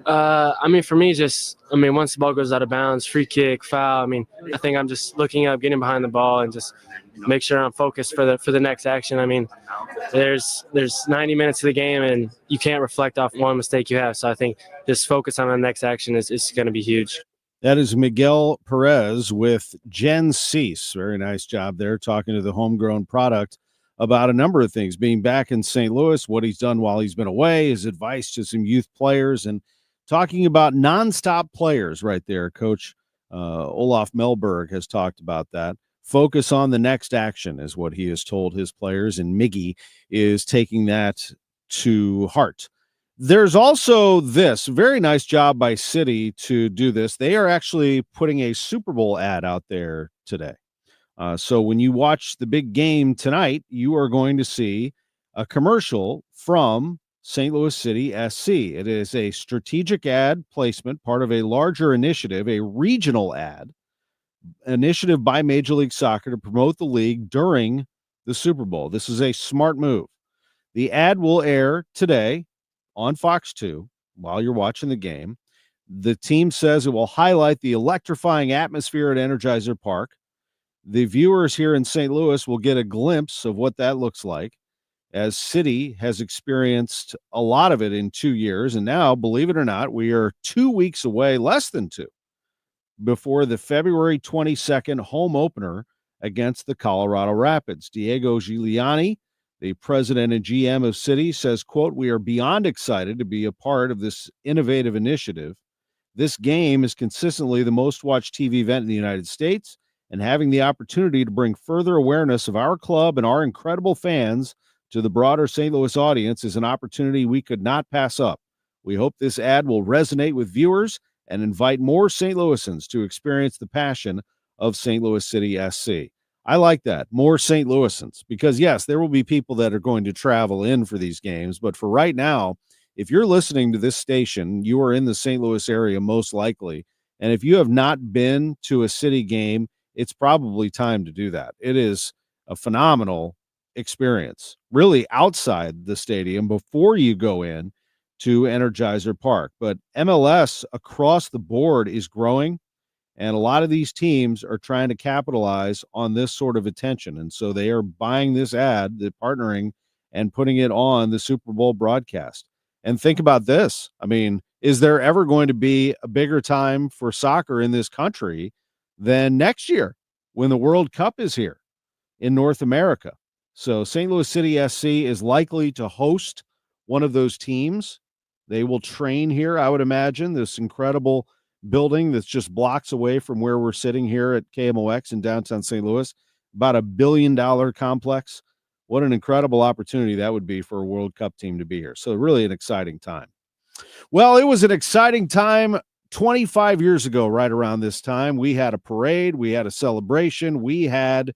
I mean, for me, once the ball goes out of bounds, free kick, foul, I mean, I think I'm just looking up, getting behind the ball, and just make sure I'm focused for the next action. I mean, there's 90 minutes of the game, and you can't reflect off one mistake you have. So I think just focus on the next action is going to be huge. That is Miguel Perez with Jen Cease. Very nice job there, talking to the homegrown product about a number of things, being back in St. Louis, what he's done while he's been away, his advice to some youth players, and talking about nonstop players right there. Coach Olaf Melberg has talked about that. Focus on the next action is what he has told his players, and Miggy is taking that to heart. There's also this very nice job by City to do this. They are actually putting a Super Bowl ad out there today. So when you watch the big game tonight, you are going to see a commercial from St. Louis City SC. It is a strategic ad placement, part of a larger initiative, a regional ad initiative by Major League Soccer to promote the league during the Super Bowl. This is a smart move. The ad will air today on Fox 2 while you're watching the game. The team says it will highlight the electrifying atmosphere at Energizer Park. The viewers here in St. Louis will get a glimpse of what that looks like, as City has experienced a lot of it in 2 years. And now, believe it or not, we are 2 weeks away, less than two, before the February 22nd home opener against the Colorado Rapids. Diego Giuliani, the president and GM of City, says, quote, "We are beyond excited to be a part of this innovative initiative. This game is consistently the most watched TV event in the United States, and having the opportunity to bring further awareness of our club and our incredible fans to the broader St. Louis audience is an opportunity we could not pass up. We hope this ad will resonate with viewers and invite more St. Louisans to experience the passion of St. Louis City SC." I like that, more St. Louisans, because, yes, there will be people that are going to travel in for these games. But for right now, if you're listening to this station, you are in the St. Louis area most likely. And if you have not been to a City game, it's probably time to do that. It is a phenomenal experience, really, outside the stadium before you go in to Energizer Park. But MLS across the board is growing, And a lot of these teams are trying to capitalize on this sort of attention. And so they are buying this ad, the partnering, and putting it on the Super Bowl broadcast. And think about this. I mean, is there ever going to be a bigger time for soccer in this country than next year when the World Cup is here in North America? So St. Louis City SC is likely to host one of those teams. They will train here, I would imagine, this incredible building that's just blocks away from where we're sitting here at KMOX in downtown St. Louis, about $1 billion complex. What an incredible opportunity that would be for a World Cup team to be here. So really an exciting time. Well, it was an exciting time 25 years ago, right around this time. We had a parade. We had a celebration. We had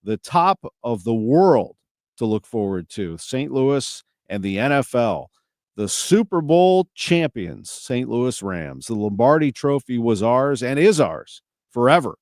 the top of the world to look forward to. St. Louis and the NFL. The Super Bowl champions, St. Louis Rams. The Lombardi Trophy was ours and is ours forever.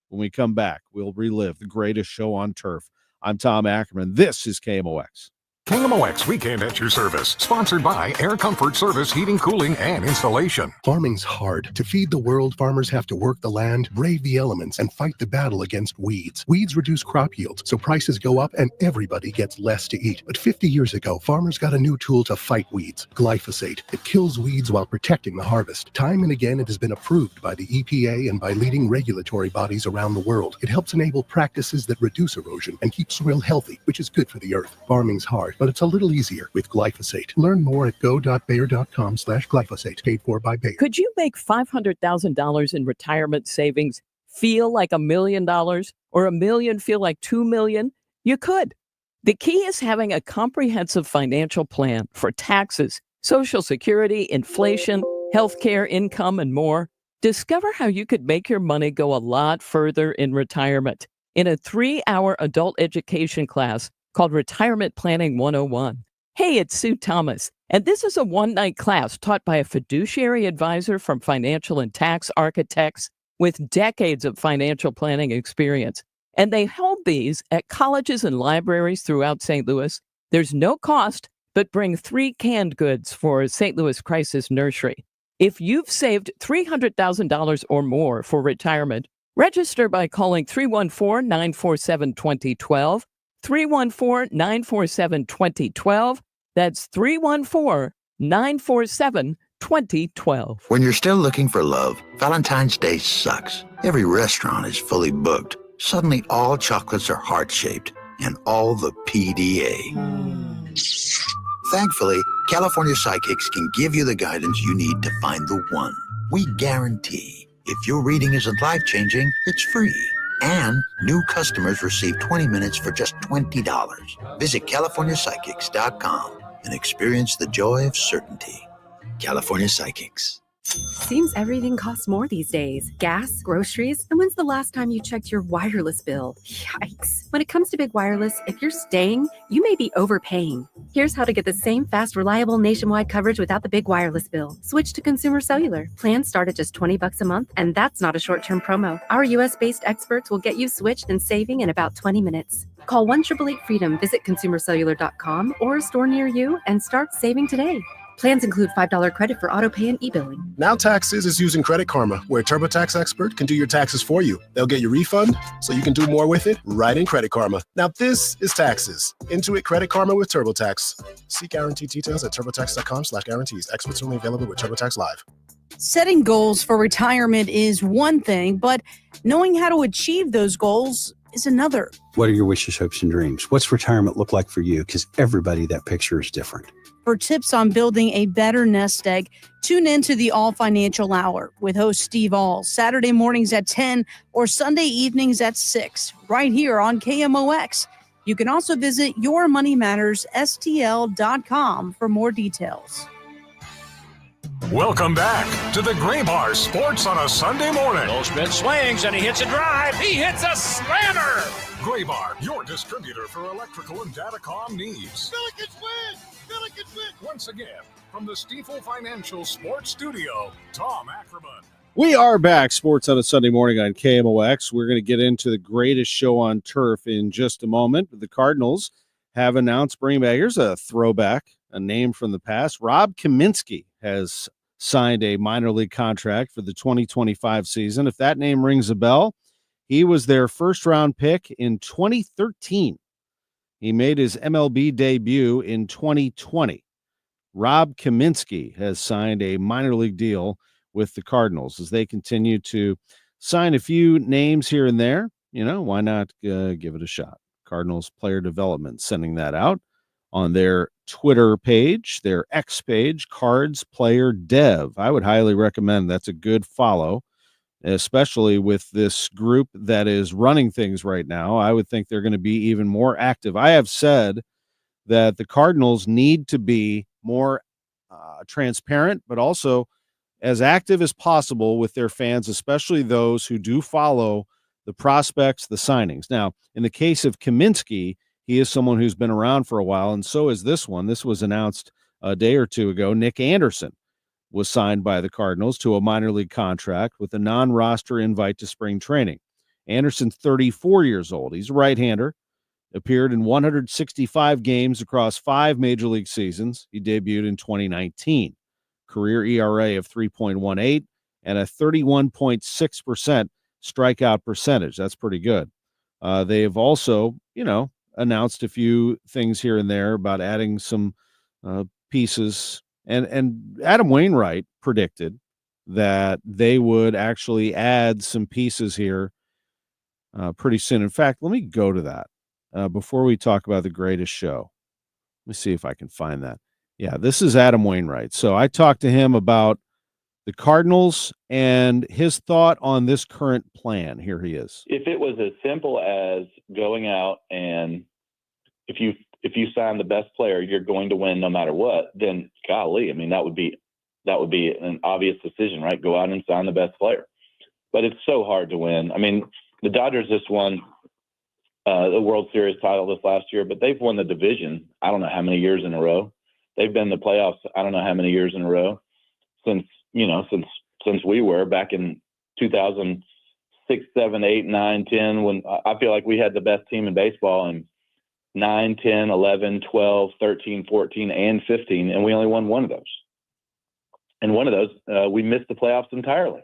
When we come back, we'll relive the greatest show on turf. I'm Tom Ackerman. This is KMOX. KMOX Weekend at your service, sponsored by Air Comfort Service Heating, Cooling, and Installation. Farming's hard. To feed the world, farmers have to work the land, brave the elements, and fight the battle against weeds. Weeds reduce crop yields, so prices go up and everybody gets less to eat. But 50 years ago, farmers got a new tool to fight weeds, glyphosate. It kills weeds while protecting the harvest. Time and again, it has been approved by the EPA and by leading regulatory bodies around the world. It helps enable practices that reduce erosion and keep soil healthy, which is good for the earth. Farming's hard, but it's a little easier with glyphosate. Learn more at go.bayer.com/glyphosate. Paid for by Bayer. Could you make $500,000 in retirement savings feel like $1 million, or $1 million feel like $2 million? You could. The key is having a comprehensive financial plan for taxes, Social Security, inflation, healthcare, income, and more. Discover how you could make your money go a lot further in retirement in a 3-hour adult education class called Retirement Planning 101. Hey, it's Sue Thomas, and this is a one-night class taught by a fiduciary advisor from Financial and Tax Architects with decades of financial planning experience. And they hold these at colleges and libraries throughout St. Louis. There's no cost, but bring 3 canned goods for St. Louis Crisis Nursery. If you've saved $300,000 or more for retirement, register by calling 314-947-2012, 314-947-2012. That's 314-947-2012. When you're still looking for love, Valentine's Day sucks. Every restaurant is fully booked. Suddenly all chocolates are heart-shaped and all the PDA. Thankfully, California Psychics can give you the guidance you need to find the one. We guarantee if your reading isn't life-changing, it's free. And new customers receive 20 minutes for just $20. Visit CaliforniaPsychics.com and experience the joy of certainty. California Psychics. Seems everything costs more these days. Gas, groceries, and when's the last time you checked your wireless bill? Yikes. When it comes to big wireless, if you're staying, you may be overpaying. Here's how to get the same fast, reliable nationwide coverage without the big wireless bill. Switch to Consumer Cellular. Plans start at just $20 a month, and that's not a short-term promo. Our U.S.-based experts will get you switched and saving in about 20 minutes. Call 1-888-FREEDOM, visit ConsumerCellular.com or a store near you, and start saving today. Plans include $5 credit for auto pay and e-billing. Now Taxes is using Credit Karma, where a TurboTax expert can do your taxes for you. They'll get your refund so you can do more with it right in Credit Karma. Now this is taxes. Intuit Credit Karma with TurboTax. See guarantee details at turbotax.com/guarantees. Experts only available with TurboTax Live. Setting goals for retirement is one thing, but knowing how to achieve those goals is another. What are your wishes, hopes, and dreams? What's retirement look like for you? Because everybody, that picture is different. For tips on building a better nest egg, tune into the All Financial Hour with host Steve All, Saturday mornings at 10 or Sunday evenings at 6, right here on KMOX. You can also visit yourmoneymattersstl.com for more details. Welcome back to the Gray Bar Sports on a Sunday morning. Goldschmidt swings and he hits a drive. He hits a slammer. Gray Bar, your distributor for electrical and datacom needs. Billikens win! Billikens win! Once again, from the Stifel Financial Sports Studio, Tom Ackerman. We are back, Sports on a Sunday morning on KMOX. We're going to get into the greatest show on turf in just a moment. The Cardinals have announced, bringing back, here's a throwback, a name from the past. Rob Kaminsky has signed a minor league contract for the 2025 season. If that name rings a bell, he was their first-round pick in 2013. He made his MLB debut in 2020. Rob Kaminsky has signed a minor league deal with the Cardinals as they continue to sign a few names here and there. Why not give it a shot? Cardinals Player Development sending that out on their Twitter page, their X page, Cards Player Dev. I would highly recommend. That's a good follow, especially with this group that is running things right now. I would think they're going to be even more active. I have said that the Cardinals need to be more transparent, but also as active as possible with their fans, especially those who do follow the prospects, the signings. Now, in the case of Kaminsky, he is someone who's been around for a while, and so is this one. This was announced a day or two ago. Nick Anderson was signed by the Cardinals to a minor league contract with a non-roster invite to spring training. Anderson's 34 years old. He's a right-hander, appeared in 165 games across 5 major league seasons. He debuted in 2019. Career ERA of 3.18 and a 31.6% strikeout percentage. That's pretty good. They have also, announced a few things here and there about adding some pieces. And Adam Wainwright predicted that they would actually add some pieces here pretty soon. In fact, let me go to that before we talk about the greatest show. Let me see if I can find that. Yeah, this is Adam Wainwright. So I talked to him about the Cardinals and his thought on this current plan. Here he is. If it was as simple as going out and if you sign the best player, you're going to win no matter what, then golly, I mean, that would be an obvious decision, right? Go out and sign the best player. But it's so hard to win. I mean, the Dodgers just won the World Series title this last year, but they've won the division I don't know how many years in a row. They've been in the playoffs I don't know how many years in a row since we were back in 2006, 7, 8, 9, 10, when I feel like we had the best team in baseball in 9, 10, 11, 12, 13, 14, and 15, and we only won one of those. And one of those, we missed the playoffs entirely.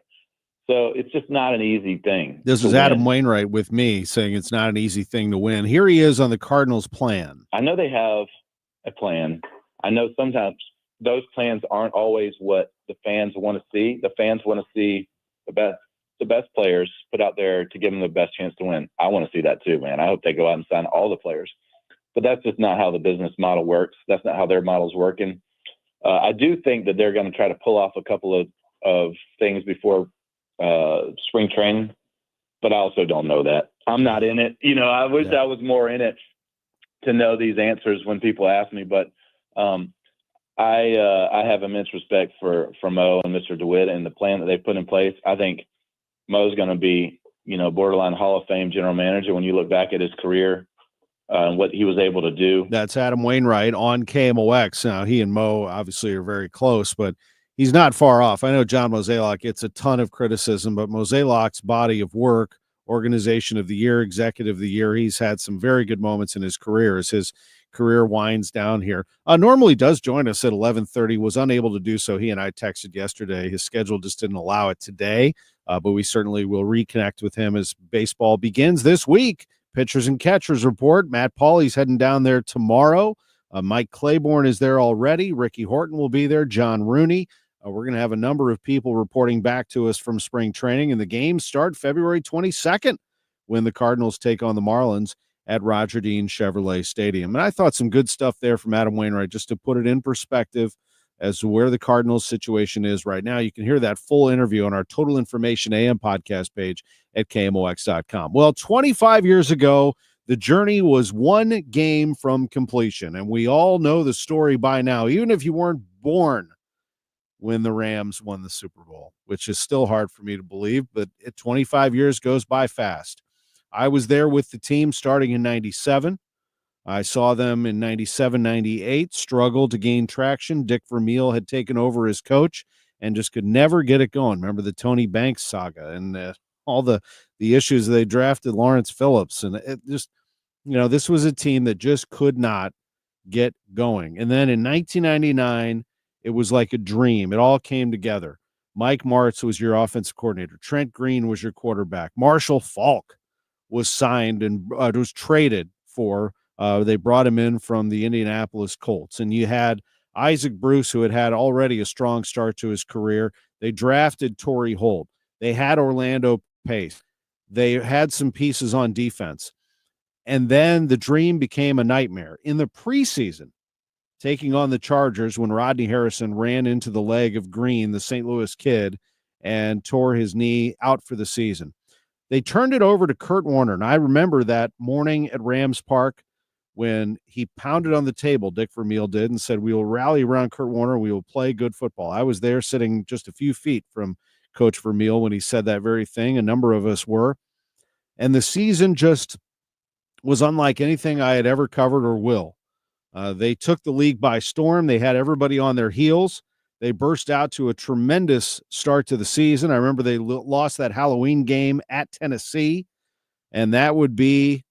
So it's just not an easy thing. This is Adam Wainwright with me saying it's not an easy thing to win. Here he is on the Cardinals' plan. I know they have a plan. I know sometimes those plans aren't always what the fans want to see. The fans want to see the best players put out there to give them the best chance to win. I want to see that too, man. I hope they go out and sign all the players. But that's just not how the business model works. That's not how their model's working. I do think that they're going to try to pull off a couple of things before spring training, but I also don't know that. I'm not in it. I wish I was more in it to know these answers when people ask me, but I have immense respect for Mo and Mr. DeWitt and the plan that they put in place. I think Mo's going to be, borderline Hall of Fame general manager when you look back at his career and what he was able to do. That's Adam Wainwright on KMOX. Now, he and Mo obviously are very close, but he's not far off. I know John Mozeliak gets a ton of criticism, but Mozeliak's body of work, Organization of the Year, Executive of the Year, he's had some very good moments in his career as his career winds down here. Normally does join us at 11:30, was unable to do so. He and I texted yesterday. His schedule just didn't allow it today, but we certainly will reconnect with him as baseball begins this week. Pitchers and catchers report. Matt Pauley's heading down there tomorrow. Mike Claiborne is there already. Ricky Horton will be there. John Rooney. We're going to have a number of people reporting back to us from spring training, and the games start February 22nd when the Cardinals take on the Marlins at Roger Dean Chevrolet Stadium. And I thought some good stuff there from Adam Wainwright just to put it in perspective as to where the Cardinals situation is right now. You can hear that full interview on our Total Information AM podcast page at KMOX.com. Well, 25 years ago, the journey was one game from completion, and we all know the story by now, even if you weren't born when the Rams won the Super Bowl, which is still hard for me to believe, but 25 years goes by fast. I was there with the team starting in 97. I saw them in 97, 98, struggle to gain traction. Dick Vermeil had taken over as coach and just could never get it going. Remember the Tony Banks saga and all the issues. They drafted Lawrence Phillips, and it just, this was a team that just could not get going. And then in 1999, It was like a dream. It all came together. Mike Martz was your offensive coordinator. Trent Green was your quarterback. Marshall Faulk was signed and was traded for. They brought him in from the Indianapolis Colts. And you had Isaac Bruce, who had already a strong start to his career. They drafted Torrey Holt. They had Orlando Pace. They had some pieces on defense. And then the dream became a nightmare. In the preseason, taking on the Chargers when Rodney Harrison ran into the leg of Green, the St. Louis kid, and tore his knee out for the season. They turned it over to Kurt Warner, and I remember that morning at Rams Park when he pounded on the table, Dick Vermeil did, and said, "We will rally around Kurt Warner. We will play good football." I was there sitting just a few feet from Coach Vermeil when he said that very thing. A number of us were. And the season just was unlike anything I had ever covered or will. They took the league by storm. They had everybody on their heels. They burst out to a tremendous start to the season. I remember they lost that Halloween game at Tennessee, and that would be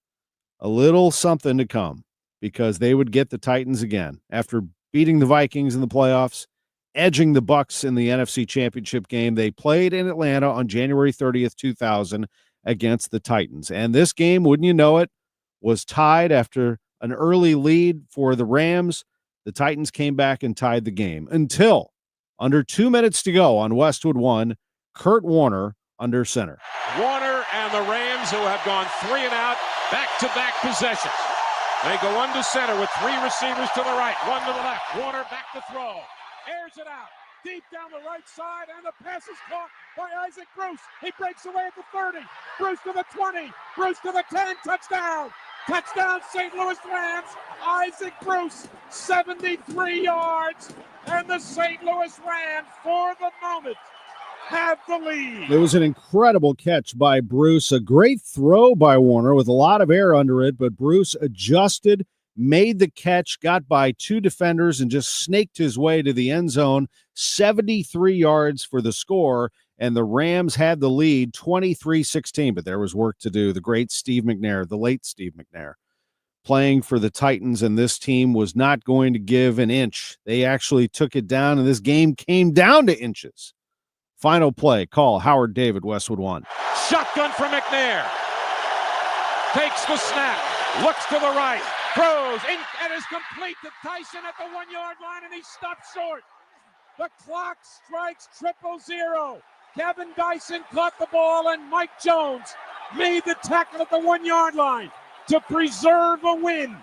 a little something to come because they would get the Titans again after beating the Vikings in the playoffs, edging the Bucs in the NFC Championship game. They played in Atlanta on January 30th, 2000 against the Titans. And this game, wouldn't you know it, was tied after an early lead for the Rams. The Titans came back and tied the game until under 2 minutes to go on Westwood 1, Kurt Warner under center. Warner and the Rams, who have gone 3 and out, back-to-back possessions. They go under center with 3 receivers to the right, 1 to the left. Warner back to throw. Airs it out. Deep down the right side, and the pass is caught by Isaac Bruce. He breaks away at the 30. Bruce to the 20. Bruce to the 10. Touchdown. Touchdown, St. Louis Rams. Isaac Bruce, 73 yards. And the St. Louis Rams, for the moment, have the lead. It was an incredible catch by Bruce. A great throw by Warner with a lot of air under it, but Bruce adjusted, made the catch, got by 2 defenders, and just snaked his way to the end zone. 73 yards for the score, and the Rams had the lead 23-16, but there was work to do. The great Steve McNair, the late Steve McNair, playing for the Titans, and this team was not going to give an inch. They actually took it down, and this game came down to inches. Final play, call Howard David, Westwood 1. Shotgun for McNair. Takes the snap, looks to the right, throws, and is complete to Tyson at the 1-yard line, and he stopped short. The clock strikes 0-0. Kevin Dyson caught the ball, and Mike Jones made the tackle at the 1-yard line to preserve a win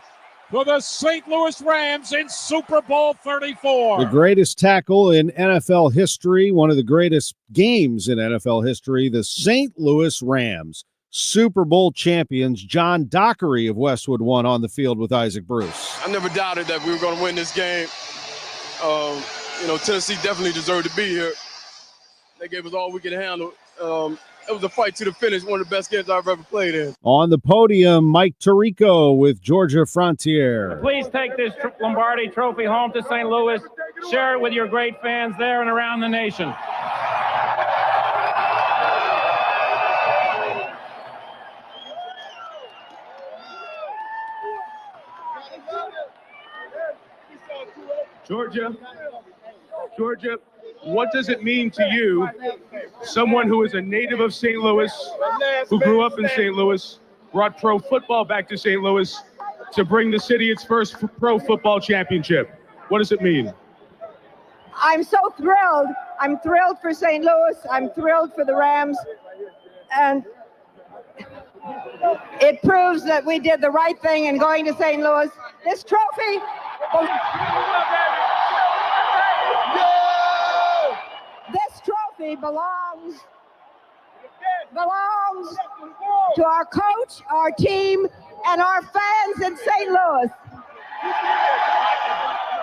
for the St. Louis Rams in Super Bowl 34. The greatest tackle in NFL history, one of the greatest games in NFL history, the St. Louis Rams, Super Bowl champions. John Dockery of Westwood 1 on the field with Isaac Bruce. I never doubted that we were going to win this game. Tennessee definitely deserved to be here. They gave us all we could handle. It was a fight to the finish, one of the best games I've ever played in. On the podium, Mike Tirico with Georgia Frontier. Please take this Lombardi Trophy home to St. Louis. Share it with your great fans there and around the nation. Georgia, what does it mean to you, someone who is a native of St. Louis, who grew up in St. Louis, brought pro football back to St. Louis, to bring the city its first pro football championship? What does it mean? I'm so thrilled. I'm thrilled for St. Louis. I'm thrilled for the Rams. And it proves that we did the right thing in going to St. Louis. This trophy belongs to our coach, our team, and our fans in St. Louis.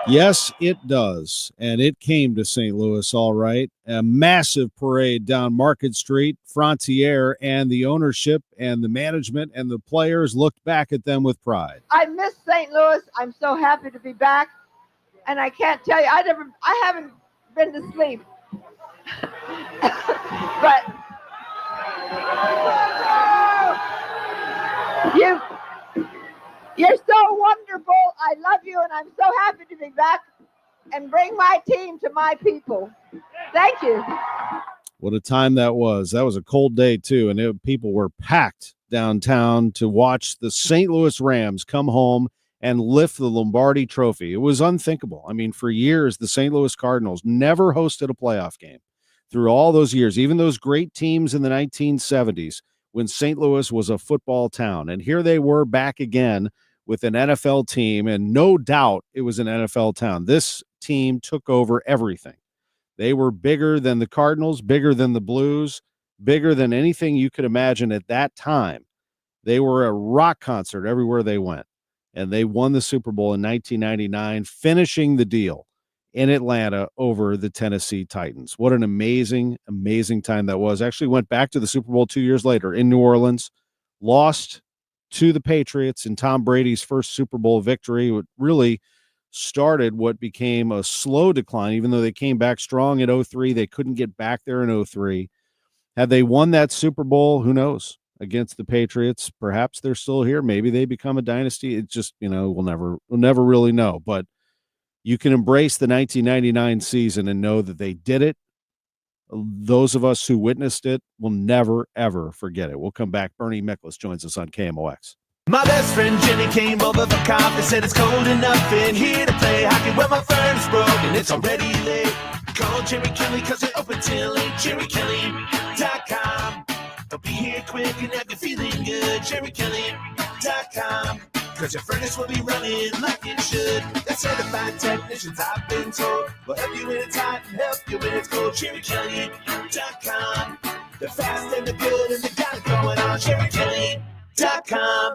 Yes, it does. And it came to St. Louis, all right. A massive parade down Market Street. Frontier and the ownership and the management and the players looked back at them with pride. I miss St. Louis. I'm so happy to be back. And I can't tell you, I haven't been to sleep. But you're so wonderful. I love you, and I'm so happy to be back. and bring my team to my people. Thank you. What a time that was. That was a cold day, too, and people were packed downtown to watch the St. Louis Rams come home and lift the Lombardi Trophy. It was unthinkable. I mean, for years, the St. Louis Cardinals never hosted a playoff game. Through all those years, even those great teams in the 1970s, when St. Louis was a football town. And here they were back again with an NFL team, and no doubt it was an NFL town. This team took over everything. They were bigger than the Cardinals, bigger than the Blues, bigger than anything you could imagine at that time. They were a rock concert everywhere they went, and they won the Super Bowl in 1999, finishing the deal in Atlanta over the Tennessee Titans. What an amazing, amazing time that was. Actually went back to the Super Bowl 2 years later in New Orleans, lost to the Patriots in Tom Brady's first Super Bowl victory. It really started what became a slow decline. Even though they came back strong in 2003, they couldn't get back there in 2003. Had they won that Super Bowl, who knows, against the Patriots, perhaps they're still here. Maybe they become a dynasty. It's just, we'll never really know. But you can embrace the 1999 season and know that they did it. Those of us who witnessed it will never, ever forget it. We'll come back. Bernie Miklasz joins us on KMOX. My best friend Jimmy came over for coffee, said it's cold enough in here to play hockey. Well, my furnace broke and it's already late. Call Jerry Kelly cause they're open till 8. JerryKelly.com. They'll be here quick and have you feeling good. JerryKelly.com. Cause your furnace will be running like it should. They're certified technicians, I've been told. Will help you when it's hot and help you when it's cold. JerryKelly.com. They're fast and they're good and they got it going on. JerryKelly.com.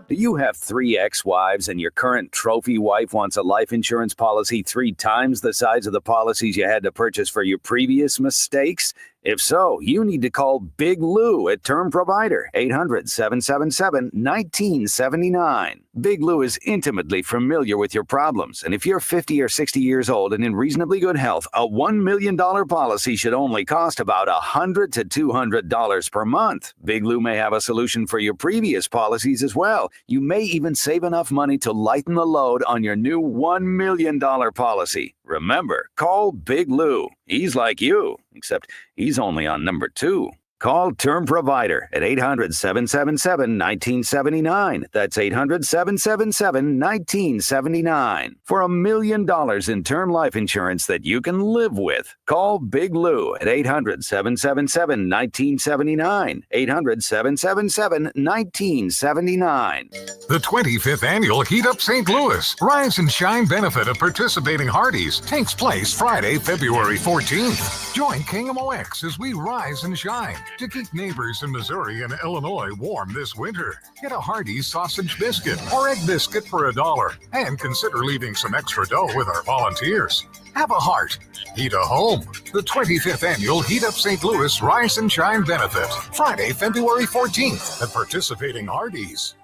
Do you have 3 ex-wives and your current trophy wife wants a life insurance policy 3 times the size of the policies you had to purchase for your previous mistakes? If so, you need to call Big Lou at Term Provider, 800-777-1979. Big Lou is intimately familiar with your problems, and if you're 50 or 60 years old and in reasonably good health, a $1 million policy should only cost about $100 to $200 per month. Big Lou may have a solution for your previous policies as well. You may even save enough money to lighten the load on your new $1 million policy. Remember, call Big Lou. He's like you, except he's only on number 2. Call Term Provider at 800-777-1979. That's 800-777-1979. For $1 million in term life insurance that you can live with. Call Big Lou at 800-777-1979. 800-777-1979. The 25th Annual Heat Up St. Louis Rise and Shine benefit of participating Hardee's takes place Friday, February 14th. Join KMOX as we rise and shine to keep neighbors in Missouri and Illinois warm this winter. Get a Hardee's sausage biscuit or egg biscuit for $1 and consider leaving some extra dough with our volunteers. Have a heart. Heat a home. The 25th Annual Heat Up St. Louis Rise and Shine benefit. Friday, February 14th at participating Hardee's.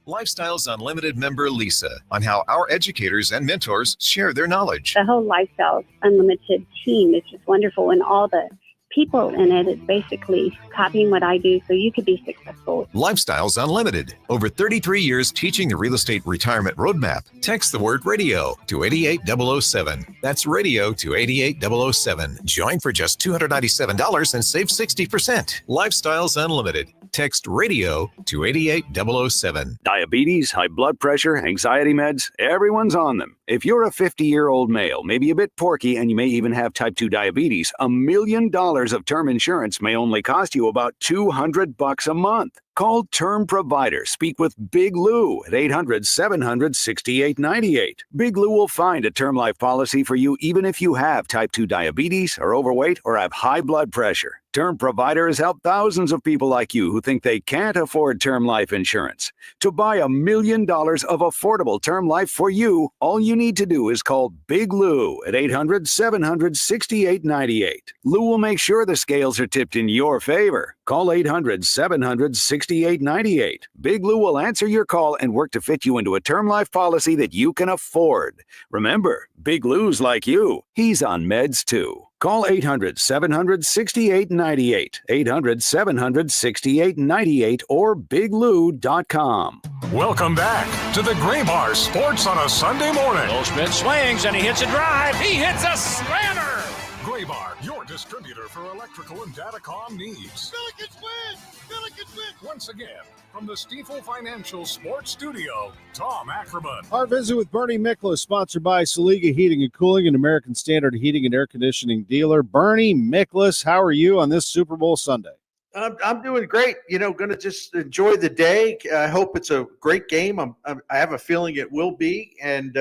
Lifestyles Unlimited member Lisa on how our educators and mentors share their knowledge. The whole Lifestyles Unlimited team is just wonderful, and all the people in it is basically copying what I do so you could be successful. Lifestyles Unlimited. Over 33 years teaching the real estate retirement roadmap. Text the word radio to 88007. That's radio to 88007. Join for just $297 and save 60%. Lifestyles Unlimited. Text radio to 88007. Diabetes, high blood pressure, anxiety meds, everyone's on them. If you're a 50-year-old male, maybe a bit porky, and you may even have type 2 diabetes, $1 million of term insurance may only cost you about $200 a month. Call Term Provider. Speak with Big Lou at 800-700-6898. Big Lou will find a term life policy for you even if you have type 2 diabetes, are overweight, or have high blood pressure. Term Provider has helped thousands of people like you who think they can't afford term life insurance. To buy $1 million of affordable term life for you, all you need to do is call Big Lou at 800-700-6898. Lou will make sure the scales are tipped in your favor. Call 800-700-6898. Big Lou will answer your call and work to fit you into a term life policy that you can afford. Remember, Big Lou's like you. He's on meds too. Call 800-700-6898, 800-700-6898, or biglou.com. Welcome back to the Gray Bar Sports on a Sunday morning. Goldschmidt swings and he hits a drive. He hits a slammer. Gray Bar, your distributor for electrical and datacom needs. Billikens win! Billikens win! Once again, from the Stifel Financial Sports Studio, Tom Ackerman. Our visit with Bernie Miklasz, sponsored by Saliga Heating and Cooling, an American Standard heating and air conditioning dealer. Bernie Miklasz, how are you on this Super Bowl Sunday? I'm doing great. Going to just enjoy the day. I hope it's a great game. I have a feeling it will be. And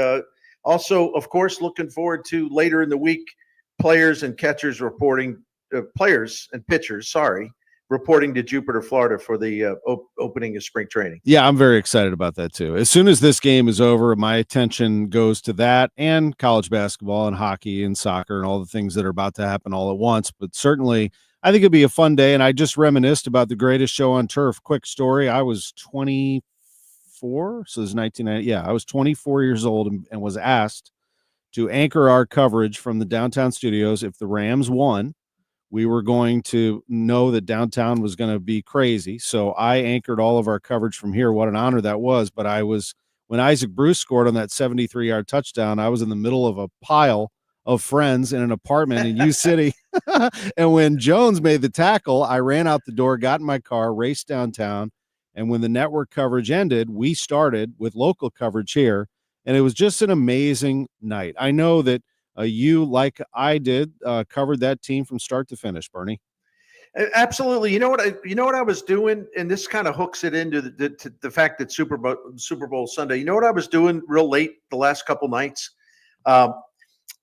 also, of course, looking forward to later in the week, players and pitchers reporting to Jupiter, Florida for the opening of spring training. Yeah, I'm very excited about that too. As soon as this game is over, my attention goes to that and college basketball and hockey and soccer and all the things that are about to happen all at once. But certainly, I think it'll be a fun day. And I just reminisced about the greatest show on turf. Quick story. I was 24. So it was 1990. Yeah, I was 24 years old and was asked to anchor our coverage from the downtown studios. If the Rams won, we were going to know that downtown was going to be crazy. So I anchored all of our coverage from here. What an honor that was. But when Isaac Bruce scored on that 73-yard touchdown, I was in the middle of a pile of friends in an apartment in U City. And when Jones made the tackle, I ran out the door, got in my car, raced downtown. And when the network coverage ended, we started with local coverage here. And it was just an amazing night. I know that you, like I did, covered that team from start to finish, Bernie. Absolutely. You know what I was doing, and this kind of hooks it into the fact that Super Bowl Sunday. You know what I was doing real late the last couple nights? And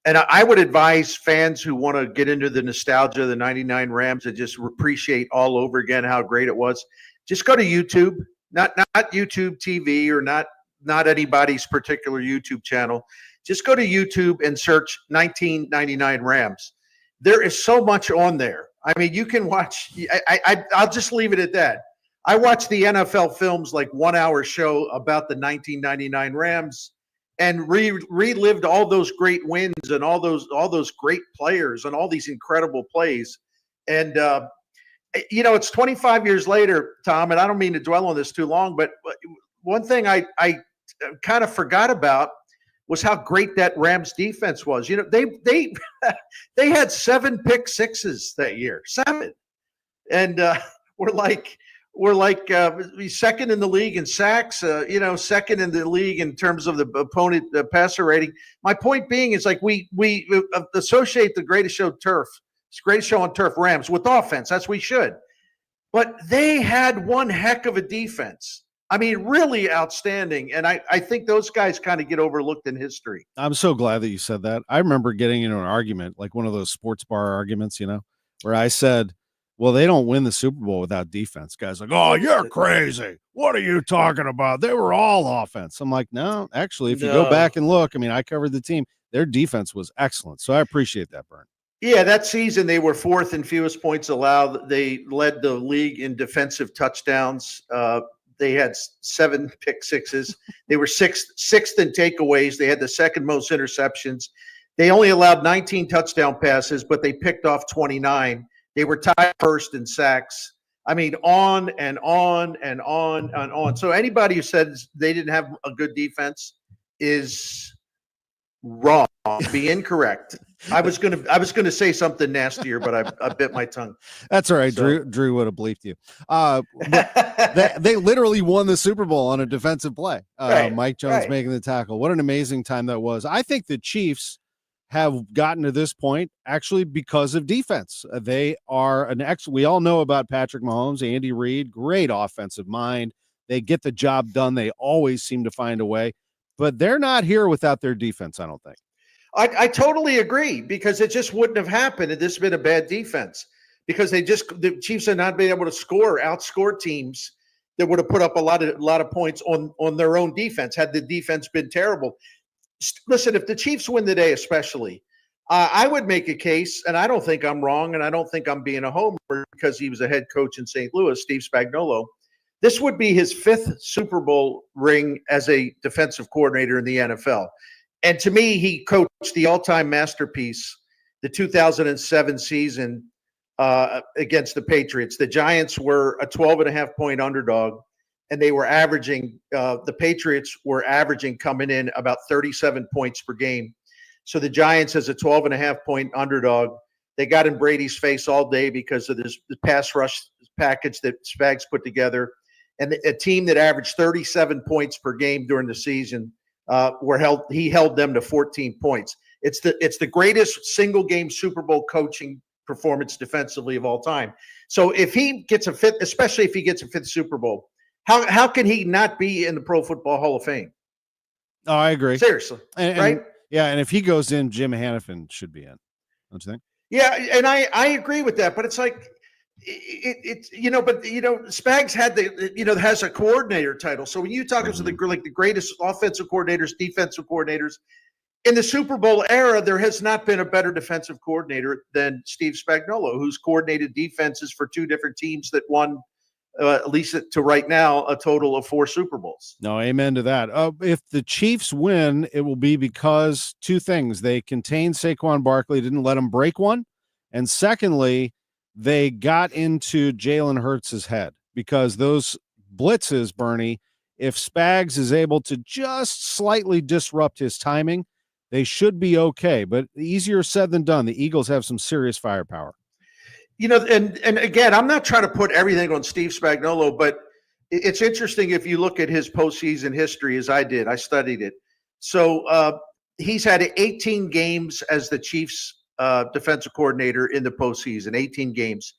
I would advise fans who want to get into the nostalgia of the 99 Rams and just appreciate all over again how great it was. Just go to YouTube, not YouTube TV or not anybody's particular YouTube channel. Just go to YouTube and search 1999 Rams. There is so much on there. I mean, you can watch. I'll just leave it at that. I watched the NFL Films 1 hour show about the 1999 Rams and relived all those great wins and all those great players and all these incredible plays. And it's 25 years later, Tom, and I don't mean to dwell on this too long, but one thing I kind of forgot about was how great that Rams defense was. They had 7 pick sixes that year, 7, and we're like second in the league in sacks. Second in the league in terms of the opponent passer rating. My point being is we associate the greatest show on turf Rams with offense. That's we should, but they had one heck of a defense. I mean, really outstanding. And I think those guys kind of get overlooked in history. I'm so glad that you said that. I remember getting into an argument, like one of those sports bar arguments, where I said, well, they don't win the Super Bowl without defense. Guys like, oh, you're crazy. What are you talking about? They were all offense. I'm like, no, actually, if you go back and look, I covered the team. Their defense was excellent. So I appreciate that, Bern. Yeah, that season they were 4th in fewest points allowed. They led the league in defensive touchdowns. They had 7 pick sixes. They were sixth in takeaways. They had the second most interceptions. They only allowed 19 touchdown passes, but they picked off 29. They were tied first in sacks. I mean, on and on and on and on. So anybody who says they didn't have a good defense is wrong. Be incorrect. I was gonna say something nastier, but I bit my tongue. That's all right. So. Drew would have bleeped you. They literally won the Super Bowl on a defensive play. Right, Mike Jones making the tackle. What an amazing time that was. I think the Chiefs have gotten to this point actually because of defense. They are we all know about Patrick Mahomes, Andy Reid, great offensive mind. They get the job done. They always seem to find a way, but they're not here without their defense, I don't think. I totally agree, because it just wouldn't have happened had this been a bad defense, because the Chiefs have not been able to outscore teams that would have put up a lot of points on their own defense had the defense been terrible. Listen, if the Chiefs win today, especially, I would make a case, and I don't think I'm wrong, and I don't think I'm being a homer because he was a head coach in St. Louis, Steve Spagnuolo. This would be his 5th Super Bowl ring as a defensive coordinator in the NFL. And to me, he coached the all-time masterpiece the 2007 season against the Patriots. The Giants were a 12.5-point underdog, and they were averaging, the Patriots were averaging coming in about 37 points per game. So the Giants, as a 12.5-point underdog, they got in Brady's face all day because of this pass rush package that Spags put together. And a team that averaged 37 points per game during the season he held them to 14 points. It's the greatest single game Super Bowl coaching performance defensively of all time. So if he gets a fifth, especially if he gets a fifth Super Bowl, how can he not be in the Pro Football Hall of Fame? Oh, I agree. Seriously, right? Yeah, and if he goes in, Jim Hanifin should be in. Don't you think? Yeah, and I agree with that, but it's like Spags had has a coordinator title. So when you talk about the greatest offensive coordinators, defensive coordinators in the Super Bowl era, there has not been a better defensive coordinator than Steve Spagnuolo, who's coordinated defenses for two different teams that won, at least to right now, a total of 4 Super Bowls. No, amen to that. If the Chiefs win, it will be because two things. They contained Saquon Barkley, didn't let him break one. And secondly, they got into Jalen Hurts' head because those blitzes, Bernie, if Spags is able to just slightly disrupt his timing, they should be okay. But easier said than done. The Eagles have some serious firepower. And again, I'm not trying to put everything on Steve Spagnuolo, but it's interesting if you look at his postseason history, as I did. I studied it. So he's had 18 games as the Chiefs defensive coordinator in the postseason, 18 games.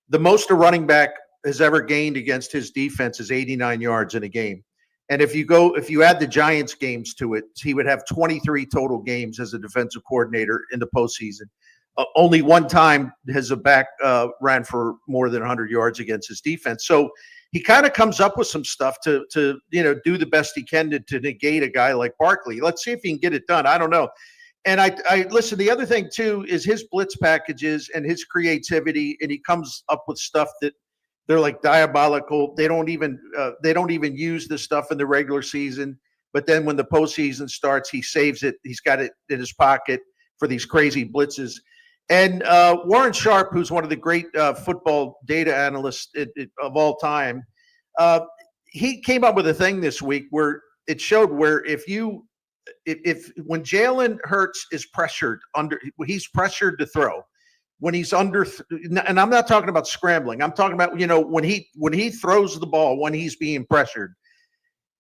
The most a running back has ever gained against his defense is 89 yards in a game. And if you add the Giants games to it, he would have 23 total games as a defensive coordinator in the postseason. Only one time has a back ran for more than 100 yards against his defense. So he kind of comes up with some stuff to do the best he can to negate a guy like Barkley. Let's see if he can get it done. I don't know. And I listen, the other thing too is his blitz packages and his creativity, and he comes up with stuff that they're like diabolical. They don't even use this stuff in the regular season, but then when the postseason starts, he saves it. He's got it in his pocket for these crazy blitzes. And Warren Sharp, who's one of the great football data analysts of all time, he came up with a thing this week where it showed where if when Jalen Hurts is pressured he's pressured to throw. When he's under, and I'm not talking about scrambling. I'm talking about when he throws the ball when he's being pressured.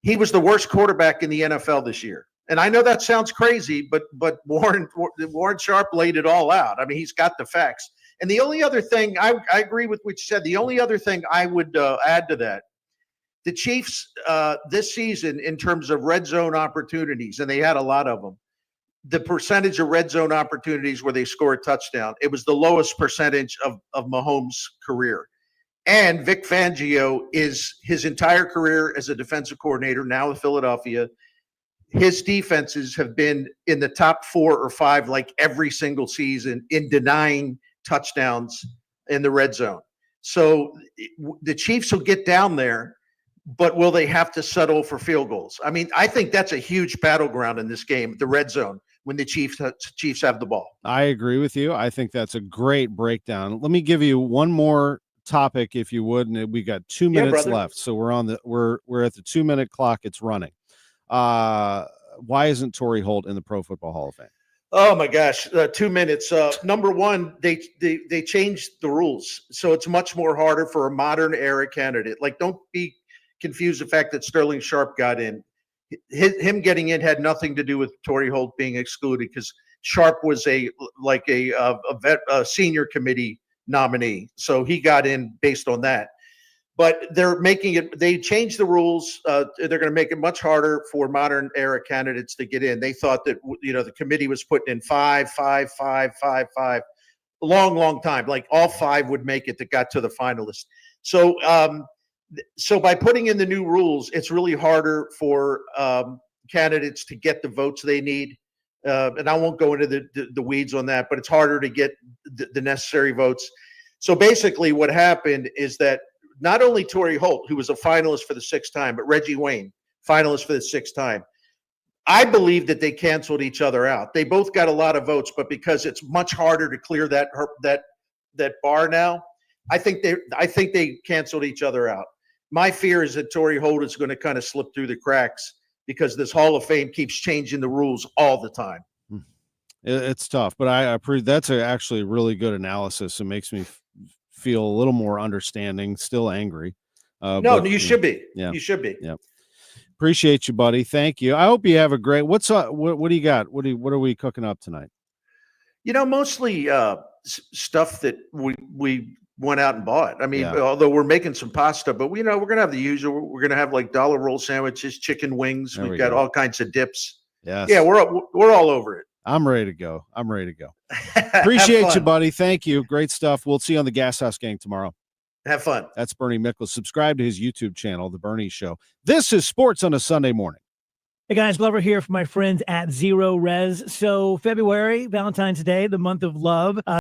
He was the worst quarterback in the NFL this year. And I know that sounds crazy, but Warren Sharp laid it all out. I mean, he's got the facts. And the only other thing I agree with what you said. The only other thing I would add to that, the Chiefs this season in terms of red zone opportunities, and they had a lot of them. The percentage of red zone opportunities where they score a touchdown, it was the lowest percentage of Mahomes' career. And Vic Fangio is his entire career as a defensive coordinator, now with Philadelphia. His defenses have been in the top 4 or 5 like every single season in denying touchdowns in the red zone. So the Chiefs will get down there, but will they have to settle for field goals? I mean, I think that's a huge battleground in this game, the red zone, when the Chiefs have the ball. I agree with you. I think that's a great breakdown. Let me give you one more topic, if you would, and we got 2 minutes left. So we're at the 2-minute clock. It's running. Why isn't Torrey Holt in the Pro Football Hall of Fame? Oh my gosh, 2 minutes. Number one, they changed the rules, so it's much more harder for a modern era candidate. Like, don't be confused the fact that Sterling Sharp got in. Him getting in had nothing to do with Torrey Holt being excluded, because Sharp was a senior committee nominee, so he got in based on that. But they changed the rules. They're going to make it much harder for modern era candidates to get in. They thought that, the committee was putting in 5, a long time. Like all 5 would make it that got to the finalists. So by putting in the new rules, it's really harder for candidates to get the votes they need. And I won't go into the weeds on that, but it's harder to get the necessary votes. So basically what happened is that not only Torrey Holt, who was a finalist for the 6th time, but Reggie Wayne, finalist for the 6th time. I believe that they canceled each other out. They both got a lot of votes, but because it's much harder to clear that bar now, I think they canceled each other out. My fear is that Torrey Holt is going to kind of slip through the cracks because this Hall of Fame keeps changing the rules all the time. It's tough, but I appreciate that's actually really good analysis. It makes me feel a little more understanding. Still angry. No, you should be. Yeah, you should be. Yeah. Appreciate you, buddy. Thank you. I hope you have a great. What do you got? What are we cooking up tonight? Mostly stuff that we went out and bought. I mean, Yeah. although we're making some pasta, but we're going to have the usual. We're going to have like dollar roll sandwiches, chicken wings. There We've we got go. all kinds of dips. Yes. Yeah, we're all over it. I'm ready to go. Appreciate you, buddy. Thank you. Great stuff. We'll see you on the Gas House Gang tomorrow. Have fun. That's Bernie Miklasz. Subscribe to his YouTube channel, The Bernie Show. This is Sports on a Sunday Morning. Hey guys, Glover here for my friends at Zero Res. So February, Valentine's Day, the month of love.